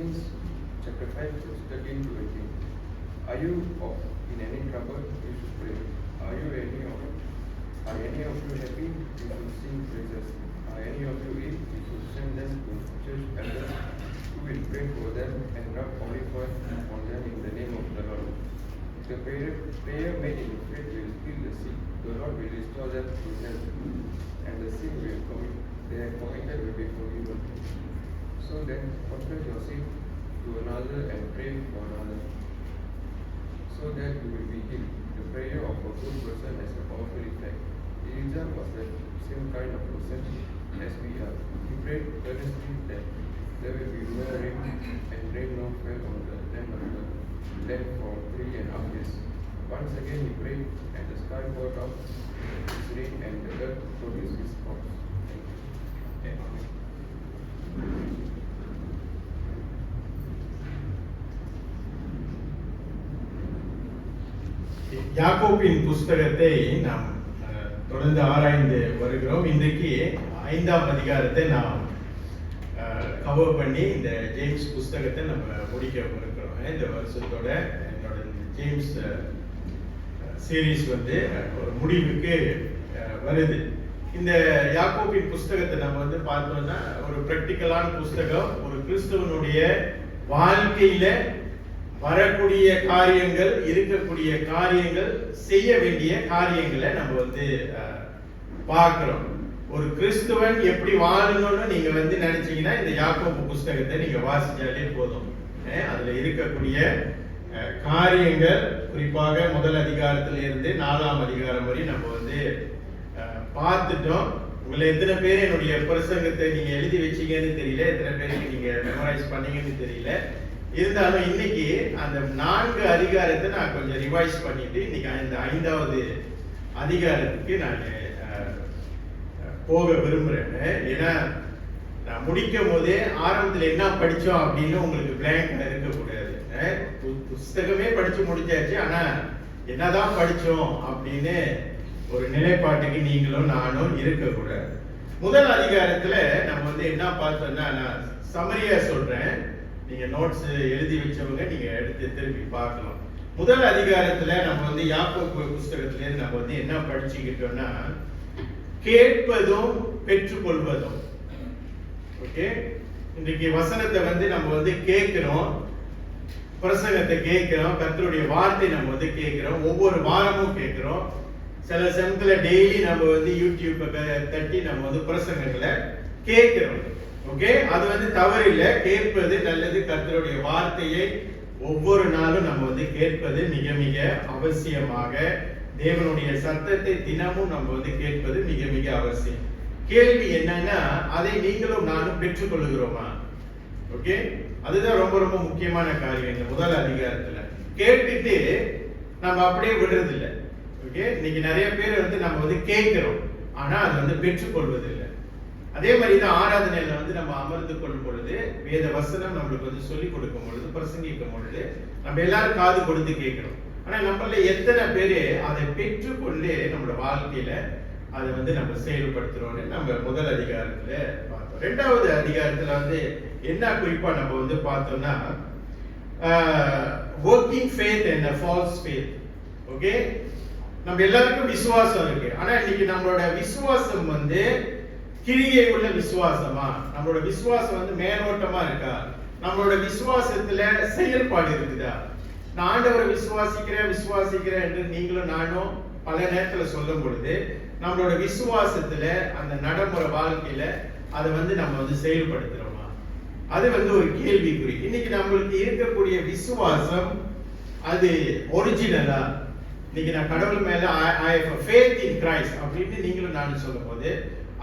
James chapter 5 verse 13 to 18. Are you in any trouble? You should pray. Are any of you happy? You should sing praises. Are any of you ill? You should send them to church elders who will pray for them and rub olive oil on them in the name of the Lord. The prayer made in faith will heal the sick. The Lord will restore them to health, and the sin they have committed will be forgiven. So then, confess your sin to another and pray for another, so that you will be healed. The prayer of a good person has a powerful effect. Elijah was the same kind of person as we are. He prayed earnestly that there will be no rain, and rain no fell on the land of the land for 3.5 years. Once again he prayed, and the sky poured out its rain, and the earth produced its crops. யாக்கோபின் புஸ்தகத்தை நாம் தொடர்ந்து ஆராய்ந்து வருகிறோம். இன்றைக்கு 5ஆம் அதிகாரத்தை நாம் கவர் பண்ணி இந்த ஜேம்ஸ் புஸ்தகத்தை நம்ம முடிக்க இருக்கிறோம். இந்த வருஷத்தோட என்னோட ஜேம்ஸ் சீரீஸ் ஒரு முடிவுக்கு வருது. இந்த யாக்கோபின் புஸ்தகத்தை நம்ம பார்த்தோம்னா ஒரு பிராக்டிக்கலான புஸ்தகம். ஒரு கிறிஸ்தவனுடைய வாழ்க்கையில வரக்கூடிய காரியங்கள், இருக்கக்கூடிய காரியங்கள், செய்ய வேண்டிய காரியங்களை நம்ம பார்க்கிறோம். ஒரு கிறிஸ்துவன் எப்படி வாழணும்னு நீங்க நினைச்சீங்கன்னா இந்த யாக்கோபு புஸ்தகத்தை நீங்க வாசிச்சாலே போதும். அதுல இருக்கக்கூடிய காரியங்கள், குறிப்பாக முதல் அதிகாரத்துல இருந்து 4ஆம் அதிகாரம் வரை நம்ம பார்த்துட்டோம். உங்களை எத்தனை பேர் என்னுடைய பிரசங்கத்தை நீங்க எழுதி வச்சீங்கன்னு தெரியல, எத்தனை பேருக்கு நீங்க மெமரைஸ் பண்ணீங்கன்னு தெரியல. இருந்தாலும் இன்னைக்கு அந்த 4 அதிகாரத்தை நான் கொஞ்சம் ரிவைஸ் பண்ணிட்டு இன்னைக்கு இந்த 5வது அதிகாரத்துக்கு நான் போக விரும்புறேன். ஏன்னா நான் முடிக்கும் போதே ஆரம்பத்தில் என்ன படிச்சோம் அப்படின்னு உங்களுக்கு பிளாங்க் இருக்கக்கூடாது. புஸ்தகமே படிச்சு முடிச்சாச்சு, ஆனா என்னதான் படிச்சோம் அப்படின்னு ஒரு நிலைப்பாட்டுக்கு நீங்களும் நானும் இருக்கக்கூடாது. முதல் அதிகாரத்துல நம்ம வந்து என்ன பார்த்தோம்னா, நான் சமரியா சொல்றேன், நீங்க நோட்ஸ் எழுதி வச்சவங்க நீங்க எடுத்து திருப்பி பார்க்கலாம். முதல் அதிகாரத்துல நம்ம வந்து யாக்கோபு புஸ்தகத்துல இருந்து நம்ம வந்து என்ன படிச்சுக்கிட்டோம்னா, கேட்பதும் பெற்றுக்கொள்வதும். ஓகே, இன்னைக்கு வசனத்தை வந்து நம்ம வந்து கேட்கிறோம், பிரசங்கத்தை கேட்கிறோம், கர்த்தருடைய வார்த்தை நம்ம வந்து கேட்கிறோம், ஒவ்வொரு வாரமும் கேட்கிறோம். சில சமயத்துல டெய்லி நம்ம வந்து யூடியூப் தட்டி நம்ம வந்து பிரசங்கங்களை கேட்கிறோம். ஓகே, அது வந்து தவறு இல்லை, கேட்பது நல்லது. கர்த்தருடைய வார்த்தையை ஒவ்வொரு நாளும் நம்ம வந்து கேட்பது மிக மிக அவசியமாக. தேவனுடைய சத்தத்தை தினமும் நம்ம வந்து கேட்பது மிக மிக அவசியம். கேள்வி என்னன்னா, அதை நீங்களும் நானும் பெற்றுக்கொள்ளுகிறோமா? ஓகே, அதுதான் ரொம்ப ரொம்ப முக்கியமான காரியம். இந்த முதல் அதிகாரத்துல கேட்டுட்டு நம்ம அப்படியே விடுறது இல்லை. ஓகே, இன்னைக்கு நிறைய பேர் வந்து நம்ம வந்து கேட்கிறோம், ஆனா அது வந்து பெற்றுக்கொள்வது இல்லை. அதே மாதிரி தான் ஆராதனையில வந்து நம்ம அமர்ந்து கொள்ளும் பொழுது, வேத வசனம் நம்மளுக்கு வந்து சொல்லிக் கொடுக்கும் பொழுது, பிரசங்கிக்கும் பொழுது நம்ம எல்லாரும் காது கொடுத்து கேட்கிறோம். ஆனா நம்மள எத்தனை பேரு அதை பெற்றுக்கொண்டு நம்மளோட வாழ்க்கையில அதை வந்து நம்ம செயல்படுத்துறோம்னு நம்ம முதல் அதிகாரத்துல பார்த்தோம். இரண்டாவது அதிகாரத்துல வந்து என்ன குறிப்பா நம்ம வந்து பார்த்தோம்னா, working faith and a false faith. Okay, நம்ம எல்லாருக்கும் விசுவாசம் இருக்கு, ஆனா இன்னைக்கு நம்மளோட விசுவாசம் வந்து கிரியை உள்ள விசுவாசமா, நம்மளோட விசுவாசம் வந்து மேலோட்டமா இருக்கா, நம்மளோட விசுவாசத்துல செயல்பாடு இருக்குதா? நான் ஆண்டவரை விசுவாசிக்கிறேன் என்று நீங்களும் நானும் பல நேரத்துல சொல்லும் பொழுது, நம்மளோட விசுவாசத்துல அந்த நடைமுறை வாழ்க்கையில அதை வந்து நம்ம வந்து செயல்படுத்துறோமா? அது வந்து ஒரு கேள்விக்குறி. இன்னைக்கு நம்மளுக்கு இருக்கக்கூடிய விசுவாசம் அது ஒரிஜினலா? இன்னைக்கு நான் கடவுள் மேல I have a faith in Christ அப்படின்னு நீங்களும் நானும் சொல்லும் போது,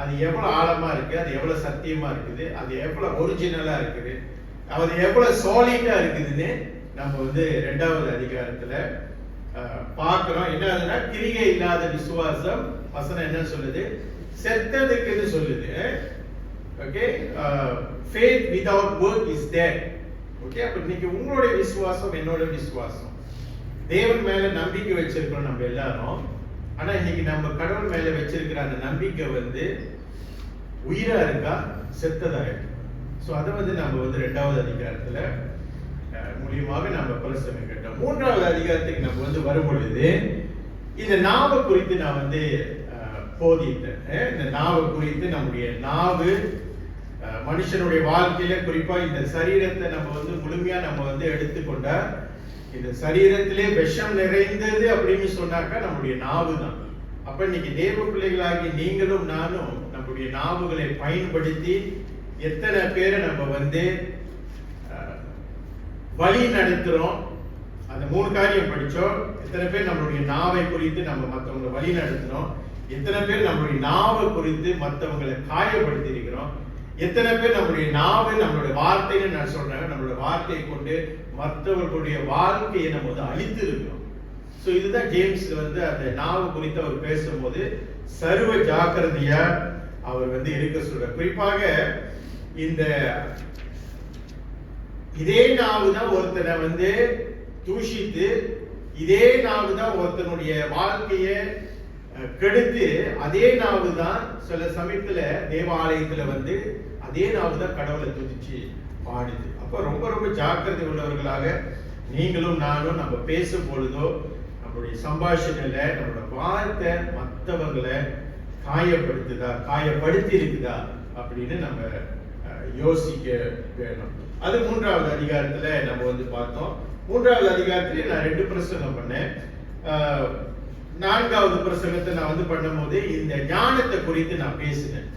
அது எவ்வளவு ஆழமா இருக்கு, அது எவ்வளவு சத்தியமா இருக்குது, அது எவ்வளவு ஒரிஜினலா இருக்குது, அது எவ்வளவு சாலிடா இருக்குதுன்னு நம்ம வந்து இரண்டாவது அதிகாரத்துல பார்க்கிறோம். என்ன ஆகுதுன்னா, கிரியை இல்லாத விசுவாசம், வசனம் என்ன சொல்லுது? செத்ததுக்குன்னு சொல்லுது. Okay, faith without work is dead. Okay, அப்ப இன்னைக்கு உங்களுடைய விசுவாசம் என்னோட விசுவாசம், தேவன் மேல நம்பிக்கை வச்சிருக்கோம் நம்ம எல்லாரும். ஆனா இன்னைக்கு நம்ம கடவுள் மேல வச்சிருக்கிற அந்த நம்பிக்கை வந்து உயிரா இருக்கா, செத்ததா இருக்கு? சோ அதை வந்து நம்ம வந்து இரண்டாவது அதிகாரத்துல மூலியமாக நம்ம பிரசங்கம் கேட்டோம். மூன்றாவது அதிகாரத்துக்கு நம்ம வந்து வரும் பொழுது, இந்த நாவை குறித்து நான் வந்து போதித்தேன். இந்த நாவை குறித்து, நம்முடைய நாவு மனுஷனுடைய வாழ்க்கையில குறிப்பா இந்த சரீரத்தை நம்ம வந்து முழுமையா நம்ம வந்து எடுத்துக்கொண்டா, இந்த சரீரத்திலே விஷம் நிறைந்தது அப்படின்னு சொன்னாக்கா நம்முடைய நாவு தான். அப்ப இன்னைக்கு தேவ பிள்ளைகளாகி நீங்களும் நானும் நம்முடைய நாவுகளை பயன்படுத்தி எத்தனை பேரை நம்ம வந்து வழி நடத்துறோம்? அந்த 3 காரியம் படிச்சோம். எத்தனை பேர் நம்மளுடைய நாவை குறித்து நம்ம மற்றவங்களை வழி நடத்தினோம்? எத்தனை பேர் நம்மளுடைய நாவை குறித்து மற்றவங்களை காயப்படுத்தி இருக்கிறோம்? எத்தனை பேர் நம்மளுடைய நாவை, நம்மளுடைய வார்த்தைன்னு நான் சொல்றேன், நம்மளுடைய வார்த்தையை கொண்டு மற்றவர்களுடைய வாழ்க்கையை நம்ம வந்து அழித்து இருக்கிறோம். சோ இதுதான் ஜேம்ஸ் வந்து அந்த நாவு குறித்து அவர் பேசும்போது சர்வ ஜாக்கிரதையா அவர் வந்து இருக்க சொல்ற. குறிப்பாக இந்த இதே நாவு தான் ஒருத்தனை வந்து தூஷித்து, இதே நாவு தான் ஒருத்தனுடைய வாழ்க்கையை கெடுத்து, அதே நாவு தான் சில சமயத்துல தேவாலயத்துல வந்து அதே நாவு தான் கடவுளை துதிச்சு பாடுது. அப்ப ரொம்ப ரொம்ப ஜாக்கிரதை உள்ளவர்களாக நீங்களும் நானும் நம்ம பேசும் பொழுதோ, நம்மளுடைய சம்பாஷணையில நம்மளோட வார்த்தை மற்றவங்களை காயப்படுத்துதா, காயப்படுத்தி இருக்குதா அப்படின்னு நம்ம யோசிக்க வேணும். அது 3வது அதிகாரத்துல நம்ம வந்து பார்த்தோம். 3வது அதிகாரத்திலே நான் 2 பிரசங்கம் பண்ணேன். 4வது பிரசங்கத்தை நான் வந்து பண்ணும்போது இந்த ஞானத்தை குறித்து நான் பேசினேன்.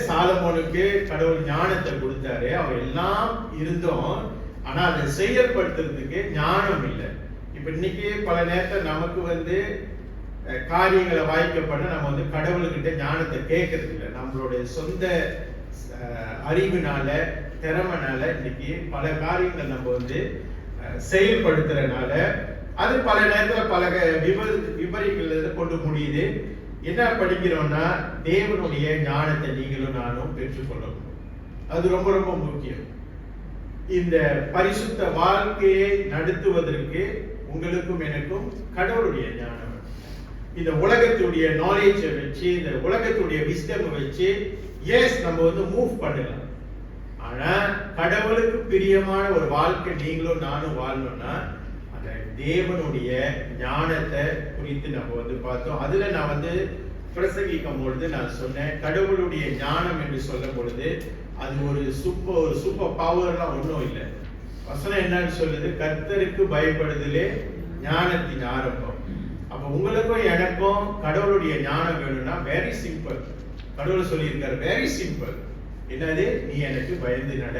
சாலமோனுக்கு கடவுள் ஞானத்தை கொடுத்தாரு, அவர் எல்லாம் இருந்தோம், ஆனா அதை செயல்படுத்துறதுக்கு ஞானம் இல்லை. இப்ப இன்னைக்கு பல நேரத்தில் நமக்கு வந்து காரியங்களை வாய்க்கப்பட நம்ம வந்து கடவுள்கிட்ட ஞானத்தை கேட்கறது இல்லை. நம்மளுடைய சொந்த அறிவுனால, திறமைனால இன்னைக்கு பல காரியங்கள் நம்ம வந்து செயல்படுத்துறதுனால அது பல நேரத்துல பல விபரீதங்களை கொண்டு முடியுது. என்ன படிக்கிறோம்னா, தேவனுடைய ஞானத்தை நீங்களும் நானும் பெற்றுக்கொள்ளணும். அது ரொம்ப ரொம்ப முக்கியம். இந்த பரிசுத்த வாழ்க்கையை நடத்துவதற்கு உங்களுக்கும் எனக்கும் கடவுளுடைய ஞானம். இந்த உலகத்துடைய நாலேஜை வச்சு, இந்த உலகத்துடைய விஸ்டம் வச்சு எஸ் நம்ம வந்து மூவ் பண்ணலாம். ஆனா கடவுளுக்கு பிரியமான ஒரு வாழ்க்கை நீங்களும் நானும் வாழணும்னா அந்த தேவனுடைய ஞானத்தை குறித்து நம்ம வந்து பார்த்தோம். அதுல நான் வந்து பிரசங்கிக்கும் பொழுது நான் சொன்னேன், கடவுளுடைய ஞானம் என்று சொல்லும் பொழுது அது ஒரு சூப்பர் பவர்லாம் ஒன்றும் இல்லை. வசனம் என்னன்னு சொல்லுது, கர்த்தருக்கு பயப்படுதலே ஞானத்தின் ஆரம்பம். அப்ப உங்களுக்கும் எனக்கும் கடவுளுடைய ஞானம் வேணும்னா வெரி சிம்பிள். கடவுள் சொல்லியிருக்காரு வெரி சிம்பிள், என்னது, நீ எனக்கு பயந்து நட,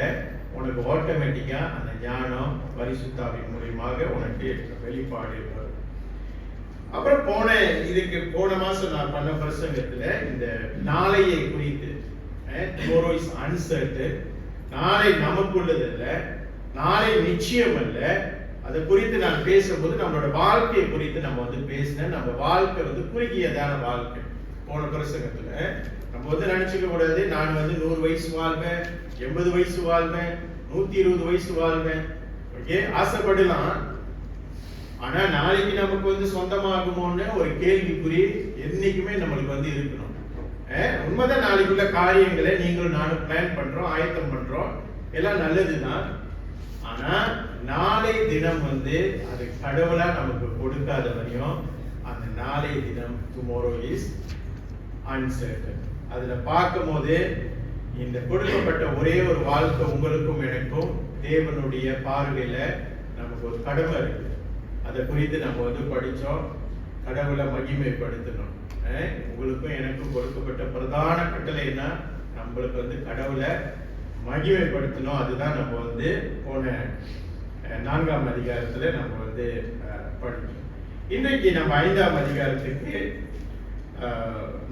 உனக்கு ஆட்டோமேட்டிக்கா அந்த ஞானம் பரிசுத்தாவின் மூலியமாக உனக்கு வெளிப்பாடு வரும். அப்புறம் போன மாசம் நான் பண்ண பிரசங்கத்துல இந்த நாளையை குறித்து, tomorrow is uncertain, நாளை நமக்குள்ளது அல்ல, நாளை நிச்சயம் அல்ல, அதை குறித்து நான் பேசும்போது நம்மளோட வாழ்க்கையை குறித்து நம்ம வந்து பேசினேன். நம்ம வாழ்க்கை வந்து குறுகியதான வாழ்க்கை. போன பிரசங்கத்துல நம்ம வந்து நினைச்சுக்க கூடாது, நான் வந்து 100 வயசு வாழ்வேன், 80 வயசு வாழ்வேன், 120 வயசு வாழ்வேன். ஓகே, ஆசைப்படலாம். ஆனா நாளைக்கு நமக்கு வந்து சொந்தமாகுமோன்னு ஒரு கேள்விக்குறி என்னைக்குமே நம்மளுக்கு வந்து இருக்கணும். உண்மைதான், நாளைக்குள்ள காரியங்களை நீங்களும் நானும் பிளான் பண்றோம், ஆயத்தம் பண்றோம், எல்லாம் நல்லதுதான். ஆனா நாளை தினம் வந்து அது கடவுளா நமக்கு கொடுக்காத வரையும் அந்த நாளை தினம் tomorrow is uncertain. அதுல பார்க்கும் போது இந்த கொடுக்கப்பட்ட ஒரே ஒரு வாழ்க்கை உங்களுக்கும் எனக்கும் தேவனுடைய பார்வையில நமக்கு ஒரு கடமை இருக்கு. அதை குறித்து நம்ம வந்து படிச்சோம். கடவுளை மகிமைப்படுத்தணும். உங்களுக்கும் எனக்கும் கொடுக்கப்பட்ட பிரதான கட்டளைன்னா நம்மளுக்கு வந்து கடவுளை மகிமைப்படுத்தணும். அதுதான் நம்ம வந்து போன 4ஆம் அதிகாரத்துல நம்ம வந்து படிச்சோம். இன்றைக்கு நம்ம 5ஆம் அதிகாரத்துக்கு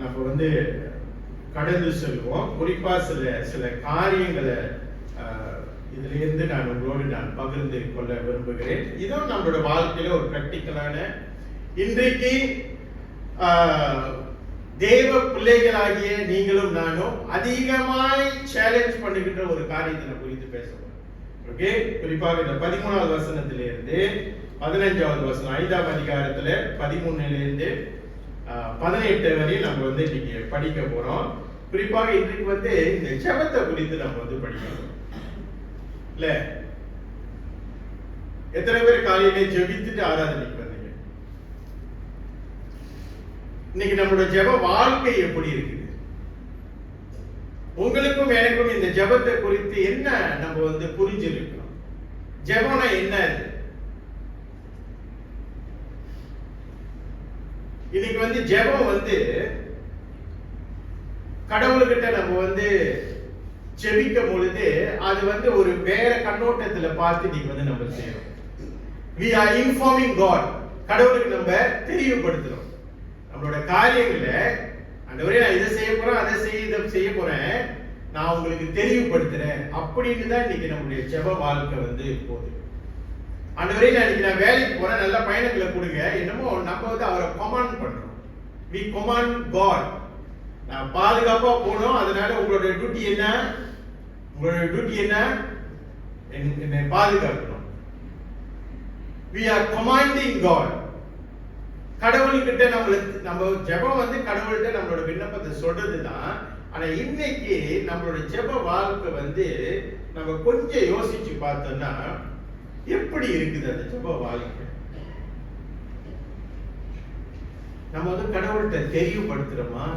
நம்ம வந்து கடந்து செல்வோம். குறிப்பா சில காரியங்களை இதுல இருந்து நான் உங்களோடு பகிர்ந்து கொள்ள விரும்புகிறேன். இதுவும் நம்மளோட வாழ்க்கையில ஒரு பிராக்டிக்கலான, இன்றைக்கு தேவ பிள்ளைகளாகிய நீங்களும் நானும் அதிகமாய் சேலஞ்ச் பண்ணுகின்ற ஒரு காரியத்தை நான் குறித்து பேசுவோம். ஓகே, குறிப்பாக இந்த 13வது வசனத்திலிருந்து 15வது வசனம், 5ஆம் அதிகாரத்துல 13லிருந்து 18 வரை நம்ம வந்து இன்னைக்கு படிக்க போறோம். குறிப்பாக இன்றைக்கு வந்து இந்த ஜெபத்தை குறித்து நம்ம வந்து படிக்கணும். இல்ல, எத்தனை பேர் காலையிலே ஜெபித்துட்டு ஆராதனைக்கு வந்தீங்க? இன்னைக்கு நம்மளோட ஜெப வாழ்க்கை எப்படி இருக்குது? உங்களுக்கும் எனக்கும் இந்த ஜெபத்தை குறித்து என்ன நம்ம வந்து புரிஞ்சிருக்கணும்? ஜெபம்னா என்ன? இன்னைக்கு வந்து ஜெபம் வந்து கடவுள்கிட்ட நம்ம வந்து ஜெபிக்கும் பொழுது அது வந்து ஒரு வேற கண்ணோட்டத்துல பார்த்து நீங்க வந்து நம்ம செய்யறோம். we are informing God. கடவுளுக்கு நம்ம தெரியப்படுத்துறோம் நம்மளோட காரியங்களை. ஆண்டவரே, நான் இதை செய்ய போறேன், அதை செய்ய போறேன், நான் உங்களுக்கு தெரியப்படுத்துறேன் அப்படின்னு தான் இன்னைக்கு நம்மளுடைய ஜெப வாழ்க்கை வந்து போகுது. ஆண்டவரே, நான் வேலைக்கு போறேன், நல்ல பயணங்களை கொடுங்க, என்னமோ நம்ம வந்து அவரை கமாண்ட் பண்றோம். we command God. நான் பாதுகாப்பா போகணும், அதனால உங்களோட டியூட்டி என்ன? உங்களோட டியூட்டி என்ன? என்னை பாதுகாக்கணும். we are commanding God. கடவுள்கிட்ட நம்ம ஜெபம் வந்து கடவுள்கிட்ட நம்மளோட விண்ணப்பத்தை சொல்றதுதான். ஆனா இன்னைக்கு நம்மளோட ஜெப வாழ்க்கை வந்து நம்ம கொஞ்சம் யோசிச்சு பார்த்தோம்னா எப்படி இருக்குது அந்த ஜெப வாழ்க்கை? நம்ம வந்து கடவுள்கிட்ட தெரியப்படுத்துறோமா?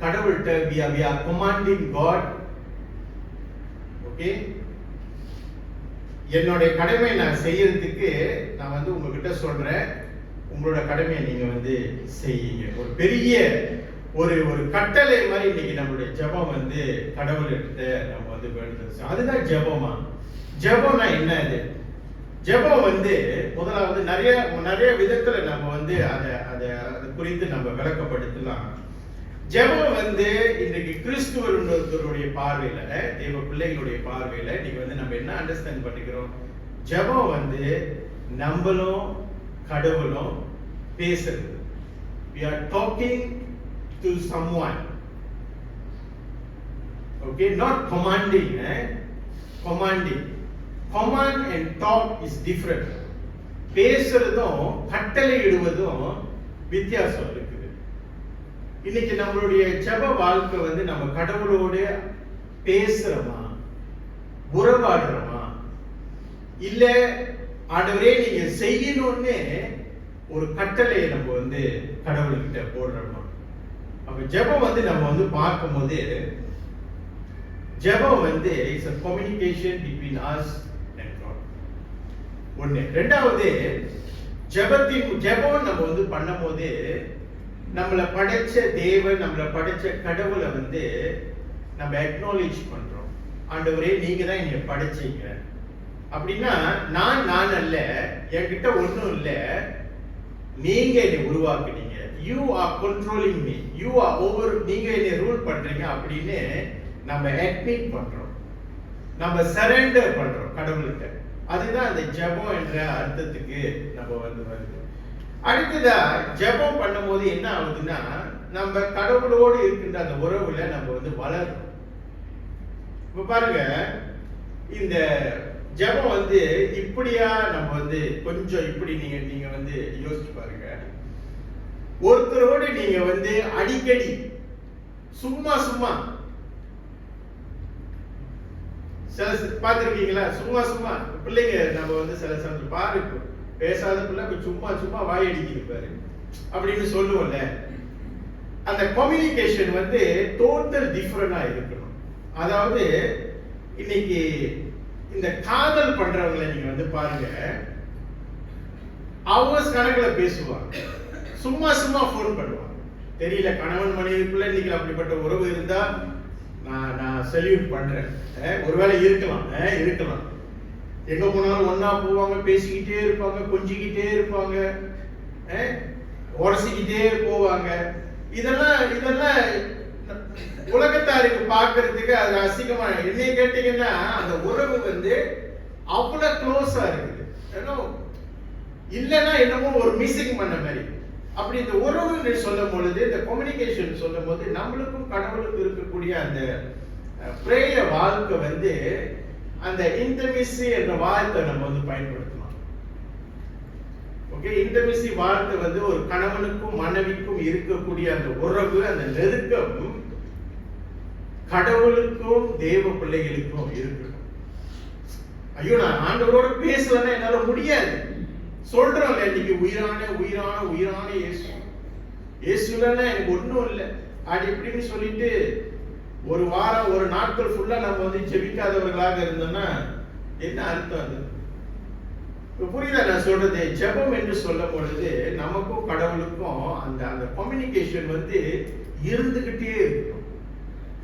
கடவுள்கிட்ட we are commanding God. Okay, என்னுடைய கடமை நான் செய்யறதுக்கு நான் வந்து உங்ககிட்ட சொல்றேன், உங்களோட கடமையை நீங்க வந்து செய்யுங்க. ஒரு பெரிய ஒரு கட்டளை மாதிரி இன்னைக்கு நம்மளுடைய ஜெபம் வந்து கடவுள்கிட்ட நம்ம வந்து வேண்டுதல். அதுதான் ஜெபமா? ஜெபம்னா என்ன? அது ஜெபம் வந்து முதலாவது நிறைய விதத்துல நம்ம வந்து அதை குறித்து நம்ம விளக்கப்படுத்தலாம். ஜெபம் வந்து இன்றைக்கு கிறிஸ்துவருடைய பார்வையில, தேவ பிள்ளைகளுடைய பார்வையில நீங்க வந்து நம்ம என்ன அண்டர்ஸ்டாண்ட் பண்ணிக்கிறோம்? ஜெபம் வந்து நம்மளும் கடவுளும் பேசுறது. we are talking to someone. Okay, not commanding. Commanding, command and talk is different. பேசுறதும் கட்டளை இடுவதும் வித்தியாசம் இருக்குது. இன்னைக்கு நம்மளுடைய ஜெப வாழ்க்கை வந்து நம்ம கடவுளோட பேசுறோமா, உறவாடுறோமா, இல்ல ஆண்டவரே நீங்க செய்யணும்னு ஒரு கட்டளையை நம்ம வந்து கடவுள்கிட்ட போடுறோமா? அப்ப ஜெபம் வந்து நம்ம வந்து பார்க்கும்போது ஜெபம் வந்து it's a communication between us and God. ஒண்ணு. ரெண்டாவது, ஜெபம் நம்ம வந்து பண்ணும்போது நம்மளை படைச்ச தேவன், நம்மளை படைச்ச கடவுளை வந்து நம்ம அக்னாலேஜ் பண்றோம். ஆண்டவரே நீங்க தான் என்னை படைச்சீங்க அப்படின்னா, நான் அல்ல, என்கிட்ட ஒண்ணும் இல்ல, நீங்க என்னை உருவாக்குனீங்க, you are controlling me, you are over, நீங்க என்னை ரூல் பண்றீங்க அப்படின்னு நம்ம அட்மிட் பண்றோம், நம்ம சரண்டர் பண்றோம் கடவுள்கிட்ட. அதுதான் அந்த ஜெபம் என்ற அர்த்தத்துக்கு நம்ம வந்து வருது. அடுத்ததா ஜெபம் பண்ணும்போது என்ன ஆகுதுன்னா, நம்ம கடவுளோடு இருக்கின்ற அந்த உறவுல நம்ம வந்து வளரும். இப்ப பாருங்க, இந்த ஜெபம் வந்து இப்படியா நம்ம வந்து கொஞ்சம் இப்படி நீங்க வந்து யோசிச்சு பாருங்க. ஒருத்தரோடு நீங்க வந்து அடிக்கடி சும்மா சில பார்த்திருக்கீங்களா? சும்மா பிள்ளைங்க நம்ம வந்து சில சமயம் பாருங்க, பேசாத பிள்ளை சும்மா வாய் அடிக்குது பாரு அப்படின்னு சொல்லுவோம்ல. அந்த கம்யூனிகேஷன் வந்து டோட்டல் டிஃபரெண்டா இருக்கணும். அதாவது இன்னைக்கு இந்த காதல் பண்றவங்களை நீங்க வந்து பாருங்க, ஹவர்ஸ் கணக்குல பேசுவாங்க, சும்மா போன் பண்ணுவாங்க. தெரியல, கணவன் மனைவிக்குள்ள இன்னைக்கு அப்படிப்பட்ட உறவு இருந்தா நான் செல்யூட் பண்றேன். ஒருவேளை இருக்கலாம். எங்க போனாலும் ஒன்னா போவாங்க, பேசிக்கிட்டே இருப்பாங்க, கொஞ்சிக்கிட்டே இருப்பாங்க, உரசிக்கிட்டே போவாங்க. இதெல்லாம் உலகத்தாருக்கு பார்க்கறதுக்கு அது அசிங்கமா. என்னைய கேட்டீங்கன்னா அந்த உறவு வந்து அவ்வளவு க்ளோஸா இருக்குது. இல்லைன்னா என்னமோ ஒரு மிஸ்ஸிங் பண்ண மாதிரி. அப்படி இந்த உறவுன்னு சொல்லும் பொழுது, இந்த கம்யூனிகேஷன் சொல்லும் போது நம்மளுக்கும் கடவுளுக்கும் இருக்கக்கூடிய அந்த பிரேயர் வாழ்க்கை வந்து அந்த இன்டிமசி என்ற வார்த்தை நம்ம வந்து பயன்படுத்தலாம். ஓகே, இன்டிமசி வார்த்தை வந்து ஒரு கணவனுக்கும் மனைவிக்கும் இருக்கக்கூடிய அந்த உறவு, அந்த நெருக்கம் கடவுளுக்கும் தேவ பிள்ளைகளுக்கும் இருக்கணும். ஐயோ, நான் ஆண்டவரோட பேசலன்னா என்னால முடியாது. சொல்றோம் இன்னைக்கு உயிரான இயேசுலன்னா எனக்கு ஒண்ணும் இல்லை அப்படி இப்படின்னு சொல்லிட்டு ஒரு வாரம் ஒரு நாட்கள் ஃபுல்லா நம்ம வந்து ஜெபிக்காதவர்களாக இருந்தோம்னா என்ன அர்த்தம்? அது புரியுதா நான் சொல்றது? ஜெபம் என்று சொல்லும் பொழுது நமக்கும் கடவுளுக்கும் அந்த கம்யூனிகேஷன் வந்து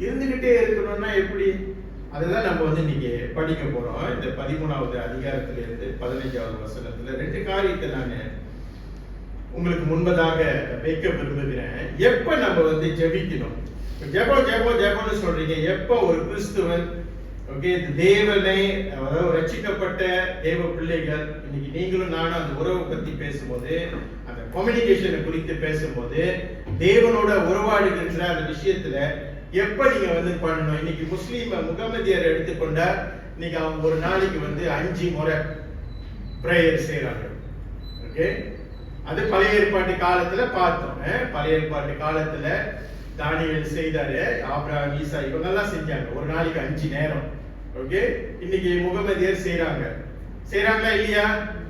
இருந்துகிட்டே இருக்கணும்னா எப்படி? அதுதான் நம்ம வந்து இன்னைக்கு படிக்க போறோம். இந்த 13வது அதிகாரத்திலிருந்து 15வது வசனத்துல 2 காரியத்தை நான் உங்களுக்கு முன்பதாக வைக்க விரும்புகிறேன். எப்ப நம்ம வந்து ஜெபிக்கணும்? ஜெபம்னு சொல்றீங்க. எப்ப ஒரு கிறிஸ்துவன், ஓகே, தேவனை, அதாவது ரட்சிக்கப்பட்ட தேவ பிள்ளைகள், இன்னைக்கு நீங்களும் நானும் அந்த உறவை பத்தி பேசும்போது, அந்த கம்யூனிகேஷனை குறித்து பேசும்போது, தேவனோட உறவாடுகின்ற அந்த விஷயத்துல எப்ப நீங்க வந்து பண்ணணும்? இன்னைக்கு முஸ்லீம் முகமதியர் எடுத்துக்கொண்டா இன்னைக்கு அவங்க ஒரு நாளைக்கு வந்து 5 முறை பிரேயர் செய்யறாங்க. ஓகே, அது பழைய ஏற்பாட்டு காலத்துல பார்த்தோம். பழைய ஏற்பாட்டு காலத்துல தானியேல் செய்தாரு, ஆபிரகாம், ஈசா இவங்க எல்லாம் செஞ்சாங்க ஒரு நாளைக்கு 5 நேரம். ஓகே, இன்னைக்கு முகமதியர் செய்யறாங்களா இல்லையா?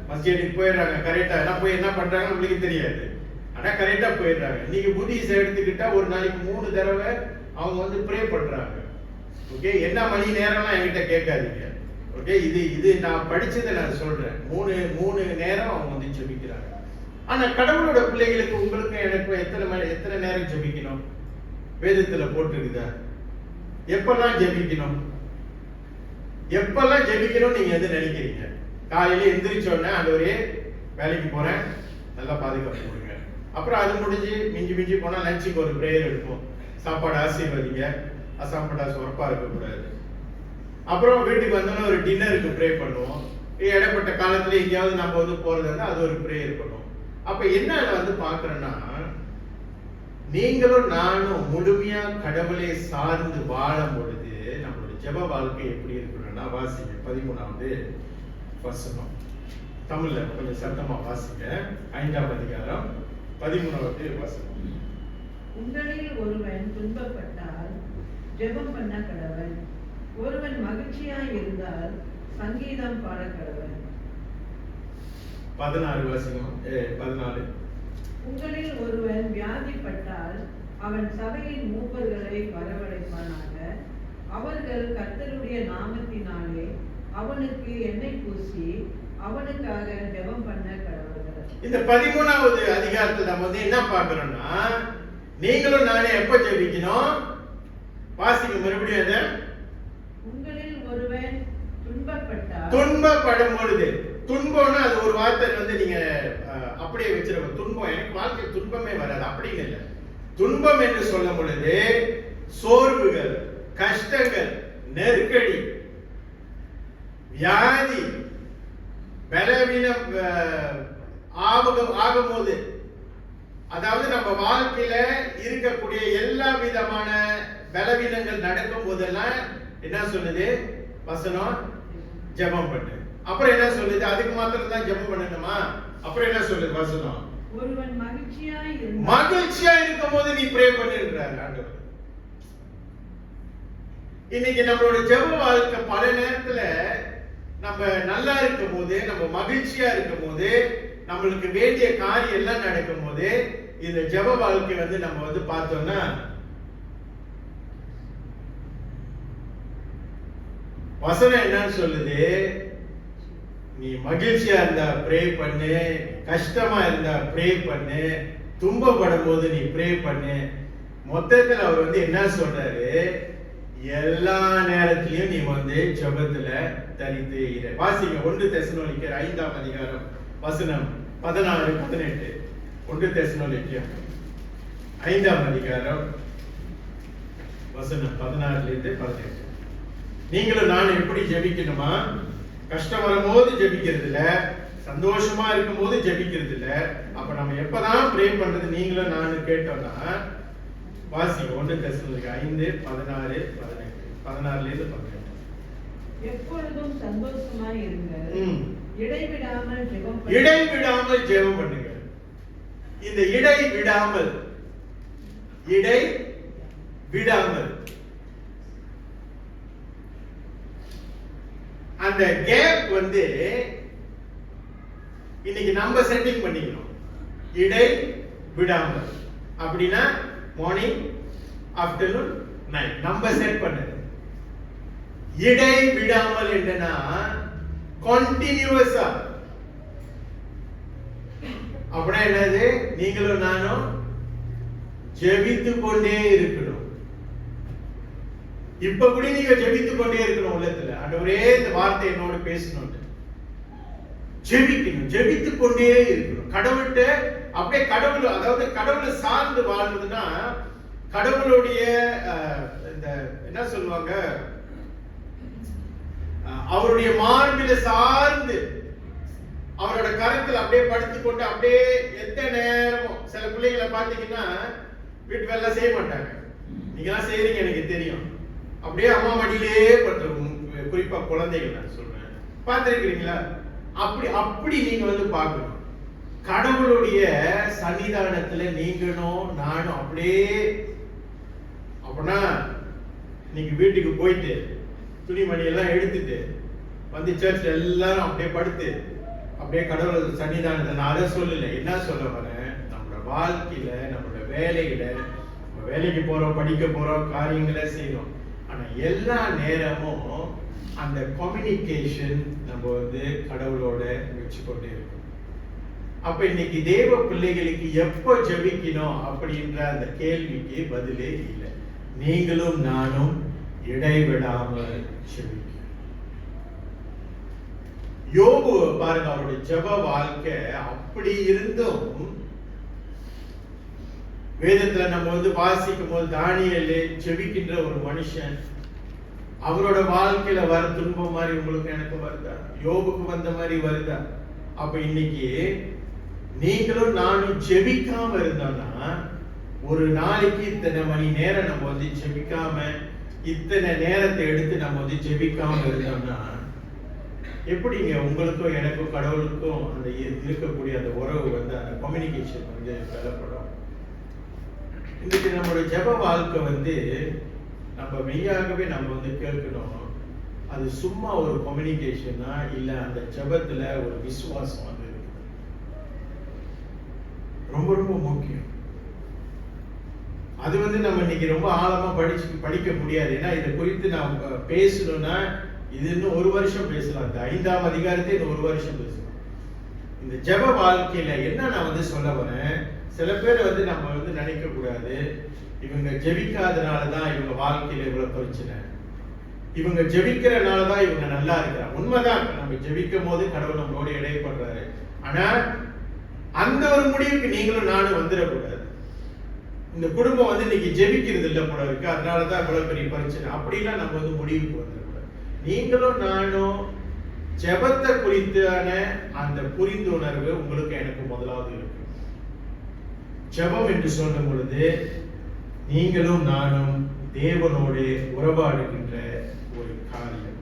மஸ்ஜிதுக்கு போயிடுறாங்க கரெக்டா. எல்லாம் போய் என்ன பண்றாங்க நம்மளுக்கு தெரியாது, ஆனா கரெக்டா போயிடுறாங்க. இன்னைக்கு புத்திஸை எடுத்துக்கிட்டா ஒரு நாளைக்கு 3 தடவை அவங்க வந்து ப்ரே பண்றாங்க. ஓகே, என்ன மணி நேரம்லாம் என்கிட்ட கேட்காதீங்க. ஓகே, இது நான் படிச்சதை நான் சொல்றேன். 3 நேரம் அவங்க வந்து ஜெபிக்கிறாங்க. ஆனா கடவுளோட பிள்ளைகளுக்கு, உங்களுக்கு எனக்கு எத்தனை நேரம் ஜெபிக்கணும்? வேதத்துல போட்டிருக்குதா? எப்பெல்லாம் ஜெபிக்கணும் நீங்க எது நினைக்கிறீங்க? காலையில எந்திரிச்ச உடனே ஆண்டவரே வேலைக்கு போறேன், நல்லா பாதுகாப்பு கொடுங்க. அப்புறம் அது முடிஞ்சு மிஞ்சி போனா லஞ்சுக்கு ஒரு பிரேயர் எடுப்போம், சாப்பாடு ஆசீர்வதிங்க, சாப்பாடு உரப்பா இருக்கக்கூடாது. அப்புறம் வீட்டுக்கு வந்தோன்னா ஒரு டின்னருக்கு ப்ரே பண்ணுவோம். இடைப்பட்ட காலத்துல எங்கேயாவது நம்ம வந்து போறதுன்னா அது ஒரு பிரேயர் பண்ணுவோம். அப்ப என்ன வந்து பாக்குறேன்னா, நீங்களும் நானும் முழுமையா கடவுளை சார்ந்து வாழும் பொழுது நம்மளுடைய ஜெப வாழ்க்கை எப்படி இருக்கணும்னா, வாசிங்க 13வது வசனம். தமிழ்ல கொஞ்சம் சத்தமா வாசிங்க. 5வது அதிகாரம் 13வது வசனம். உங்களில் ஒருவன் துன்பப்பட்டால் ஜெபம் பண்ண கடவன். ஒருவன் மகிழ்ச்சியாய் இருந்தால் சங்கீதம் பாட கடவன். 16 வசனம் 14. உங்களில் ஒருவன் வியாதிப்பட்டால் அவன் சபையின் மூப்பர்களை வரவழைப்பானாக. அவர்கள் கர்த்தருடைய நாமத்தினாலே அவனுக்கு எண்ணெய் பூசி அவனுக்காக ஜெபம் பண்ண கடவர்கள். இந்த 13வது அதிகாரத்துல நம்ம வந்து என்ன பார்க்கிறோம்னா, நீங்களும் நானே எப்ப ஜெபிக்கணும்? வாசிங்க மறுபடியும் அதை. உங்களில் ஒருவன் துன்பப்பட்டால், துன்பப்படும் பொழுது, துன்பம்னா அது ஒரு வார்த்தை வந்து நீங்க அப்படியே வச்சிருக்க. துன்பம், எனக்கு வாழ்க்கை துன்பமே வராது அப்படின்னு இல்லை. துன்பம் என்று சொல்லும் பொழுது சோர்வுகள், கஷ்டங்கள், நெருக்கடி, வியாதி, பலவீனம் ஆகும்போது, அதாவது நம்ம வாழ்க்கையில இருக்கக்கூடிய எல்லா விதமான பலவீனங்கள் நடக்கும் போதெல்லாம் என்ன சொல்லுது வசனம்? ஜெபம் பண்ணு. அப்புறம் என்ன சொல்லுது? அதுக்கு மாத்திரம் தான் ஜெபம் பண்ணணுமா? அப்புறம் என்ன சொல்லுது வசனம்? ஒருவன் மகிழ்ச்சியா இருக்கும் போது நீ ப்ரே பண்ணுன்றார் ஆண்டவர். இன்னைக்கு நம்மளோட ஜெப வாழ்க்கை பல நேரத்துல நம்ம நல்லா இருக்கும் போது, நம்ம மகிழ்ச்சியா இருக்கும் போது, நம்மளுக்கு வேண்டிய காரியம் எல்லாம் நடக்கும் போது, இந்த ஜெப வாழ்க்கை வந்து நம்ம வந்து பார்த்தோம்னா வசனம் என்னன்னு சொல்லுது? நீ மகிழ்ச்சியா இருந்தா ப்ரே பண்ணு, கஷ்டமா இருந்தா ப்ரே பண்ணு, துன்பப்படும் போது நீ ப்ரே பண்ணு. மொத்தத்துல அவர் வந்து என்ன சொல்றாரு? எல்லா நேரத்திலையும் நீ வந்து ஜெபத்துல தரித்து இரு. வாசிங்க 1 தெசலோனிக்கர் 5ஆம் அதிகாரம் வசனம் 16, 18. 1 தெசலோனிக்கர் 5ஆம் அதிகாரம் வசனம் 16 இருந்து 18. நீங்களும் நான் எப்படி ஜெபிக்கணுமா? கஷ்டம் வரும்போது ஜெபிக்கிறது இல்ல, சந்தோஷமா இருக்கும் போது ஜெபிக்கிறது இல்ல. அப்ப நம்ம எப்பதான் ப்ரே பண்றது? நீங்களும் நானும் கேட்டோம்னா வாசி 1 தெசலோனிக்கர் 5, 16, 18. 16 இருந்து 18. எப்பொழுதும் சந்தோஷமாய் இருங்கள். இடைவிடாமல் ஜெபம் பண்ணுங்கள். இடைவிடாமல் ஜெபம் பண்ணுங்க. இந்த இடைவிடாமல் அந்த கேப் வந்து இன்னைக்கு நம்ம செட்டிங் பண்ணிக்கணும். இடை விடாமல் அப்படின்னா மார்னிங், ஆஃப்டர்நூன், நைட் நம்ம செட் பண்ணது. இடை விடாமல் என்னன்னா கண்டினியூஸா. அப்படின்னா என்னது? நீங்களும் நானும் ஜெபித்து கொண்டே இருக்கணும். இப்ப கூட நீங்க ஜெபித்து கொண்டே இருக்கணும் உள்ளத்துல. ஆண்டவரே இந்த வார்த்தை என்னோட பேசணும். ஜெபிக்கணும், ஜெபித்து கொண்டே இருக்கணும். கடவுள்கிட்ட அப்படியே கடவுள், அதாவது கடவுளை சார்ந்து வாழ்றதுன்னா கடவுளுடைய இந்த என்ன சொல்லுவாங்க, அவருடைய மார்பில சார்ந்து அவரோட கரத்துல அப்படியே படுத்துக்கொண்டு அப்படியே எத்தனை நேரமும். சில பிள்ளைகளை பாத்தீங்கன்னா வீட்டு வேலை செய்ய மாட்டாங்க. நீங்க எல்லாம் செய்யறீங்க எனக்கு தெரியும். அப்படியே அம்மா மடியிலே படுத்துருக்கும். குறிப்பா குழந்தைகள் நான் சொல்றேன், பார்த்திருக்கிறீங்களா? அப்படி நீங்க வந்து பார்க்கணும். கடவுளுடைய சன்னிதானத்துல நீங்களும் நானும் அப்படியே. அப்படின்னா நீங்க வீட்டுக்கு போயிட்டு துணிமணி எல்லாம் எடுத்துட்டு வந்து சர்ச்ல எல்லாரும் அப்படியே படுத்து அப்படியே கடவுள் சன்னிதானத்தை. நான் அதை சொல்லல, என்ன சொல்ல வரேன்? நம்மளோட வாழ்க்கையில, நம்மளோட வேலையில, நம்ம வேலைக்கு போறோம், படிக்க போறோம், காரியங்களை செய்யணும். ஆனா எல்லா நேரமும் அந்த கம்யூனிகேஷன் நம்ம வந்து கடவுளோட வச்சு கொண்டே இருக்கோம். அப்ப இன்னைக்கு தேவ பிள்ளைகளுக்கு எப்ப ஜெபிக்கணும் அப்படின்ற அந்த கேள்விக்கு பதிலே இல்லை. நீங்களும் நானும் இடைவிடாமல் ஜெபிக்கணும். யோபு பாருங்க, அவருடைய ஜெப வாழ்க்கை அப்படி இருந்தும் வேதத்துல நம்ம வந்து வாசிக்கும் போது தானியேல் ஜெபிக்கின்ற ஒரு மனுஷன். அவரோட வாழ்க்கையில வர துன்பம் மாதிரி உங்களுக்கு எனக்கு வருதா? யோபுக்கு வந்த மாதிரி வருதா? அப்ப இன்னைக்கு நீங்களும் நானும் ஜெபிக்காம இருந்தோம்னா, ஒரு நாளைக்கு இத்தனை மணி நேரம் நம்ம வந்து ஜெபிக்காம, இத்தனை நேரத்தை எடுத்து நம்ம வந்து ஜெபிக்காம இருந்தோம்னா எப்படிங்க உங்களுக்கும் எனக்கும் கடவுளுக்கும் அந்த இருக்கக்கூடிய அந்த உறவு வந்து அந்த கம்யூனிகேஷன் வந்து பலப்படும். இன்னைக்கு நம்மளுடைய ஜெப வாழ்க்கை வந்து நம்ம மெய்யாகவே நம்ம வந்து கேட்கணும். அது சும்மா ஒரு கம்யூனிகேஷனா இல்ல அந்த ஜெபத்துல ஒரு விசுவாசம் வந்து இருக்கு. ரொம்ப ரொம்ப முக்கியம். அது வந்து நம்ம இன்னைக்கு ரொம்ப ஆழமா படிக்க முடியாது. ஏன்னா இதை குறித்து நாம் பேசணும்னா இது இன்னும் 1 வருஷம் பேசலாம். இந்த 5ஆம் அதிகாரத்தை இன்னும் 1 வருஷம் பேசலாம். இந்த ஜெப வாழ்க்கையில என்ன நான் வந்து சொல்ல வரேன், சில பேர் வந்து நம்ம வந்து நினைக்க கூடாது இவங்க ஜெபிக்காதனாலதான் இவங்க வாழ்க்கையில இவ்வளவு பிரச்சனை, இவங்க ஜெபிக்கிறனாலதான் இவங்க நல்லா இருக்கிறாங்க. உண்மைதான், நம்ம ஜெபிக்கும் போது கடவுள் நம்மளோட இடைப்படுறாரு. ஆனா அந்த ஒரு முடிவுக்கு நீங்களும் நானும் வந்துடக்கூடாது. இந்த குடும்பம் வந்து இன்னைக்கு ஜெபிக்கிறது இல்லை போல இருக்கு, அதனாலதான் இவ்வளவு பெரிய பிரச்சனை, அப்படிலாம் நம்ம வந்து முடிவுக்கு வந்துடக்கூடாது. நீங்களும் நானும் ஜெபத்தை குறித்தான அந்த புரிந்துணர்வு உங்களுக்கு எனக்கு முதலாவது இருக்கு. ஜெபம் என்று சொல்லும் பொழுது நீங்களும் நானும் தேவனோடு உறவாடுகின்ற ஒரு காரியம்.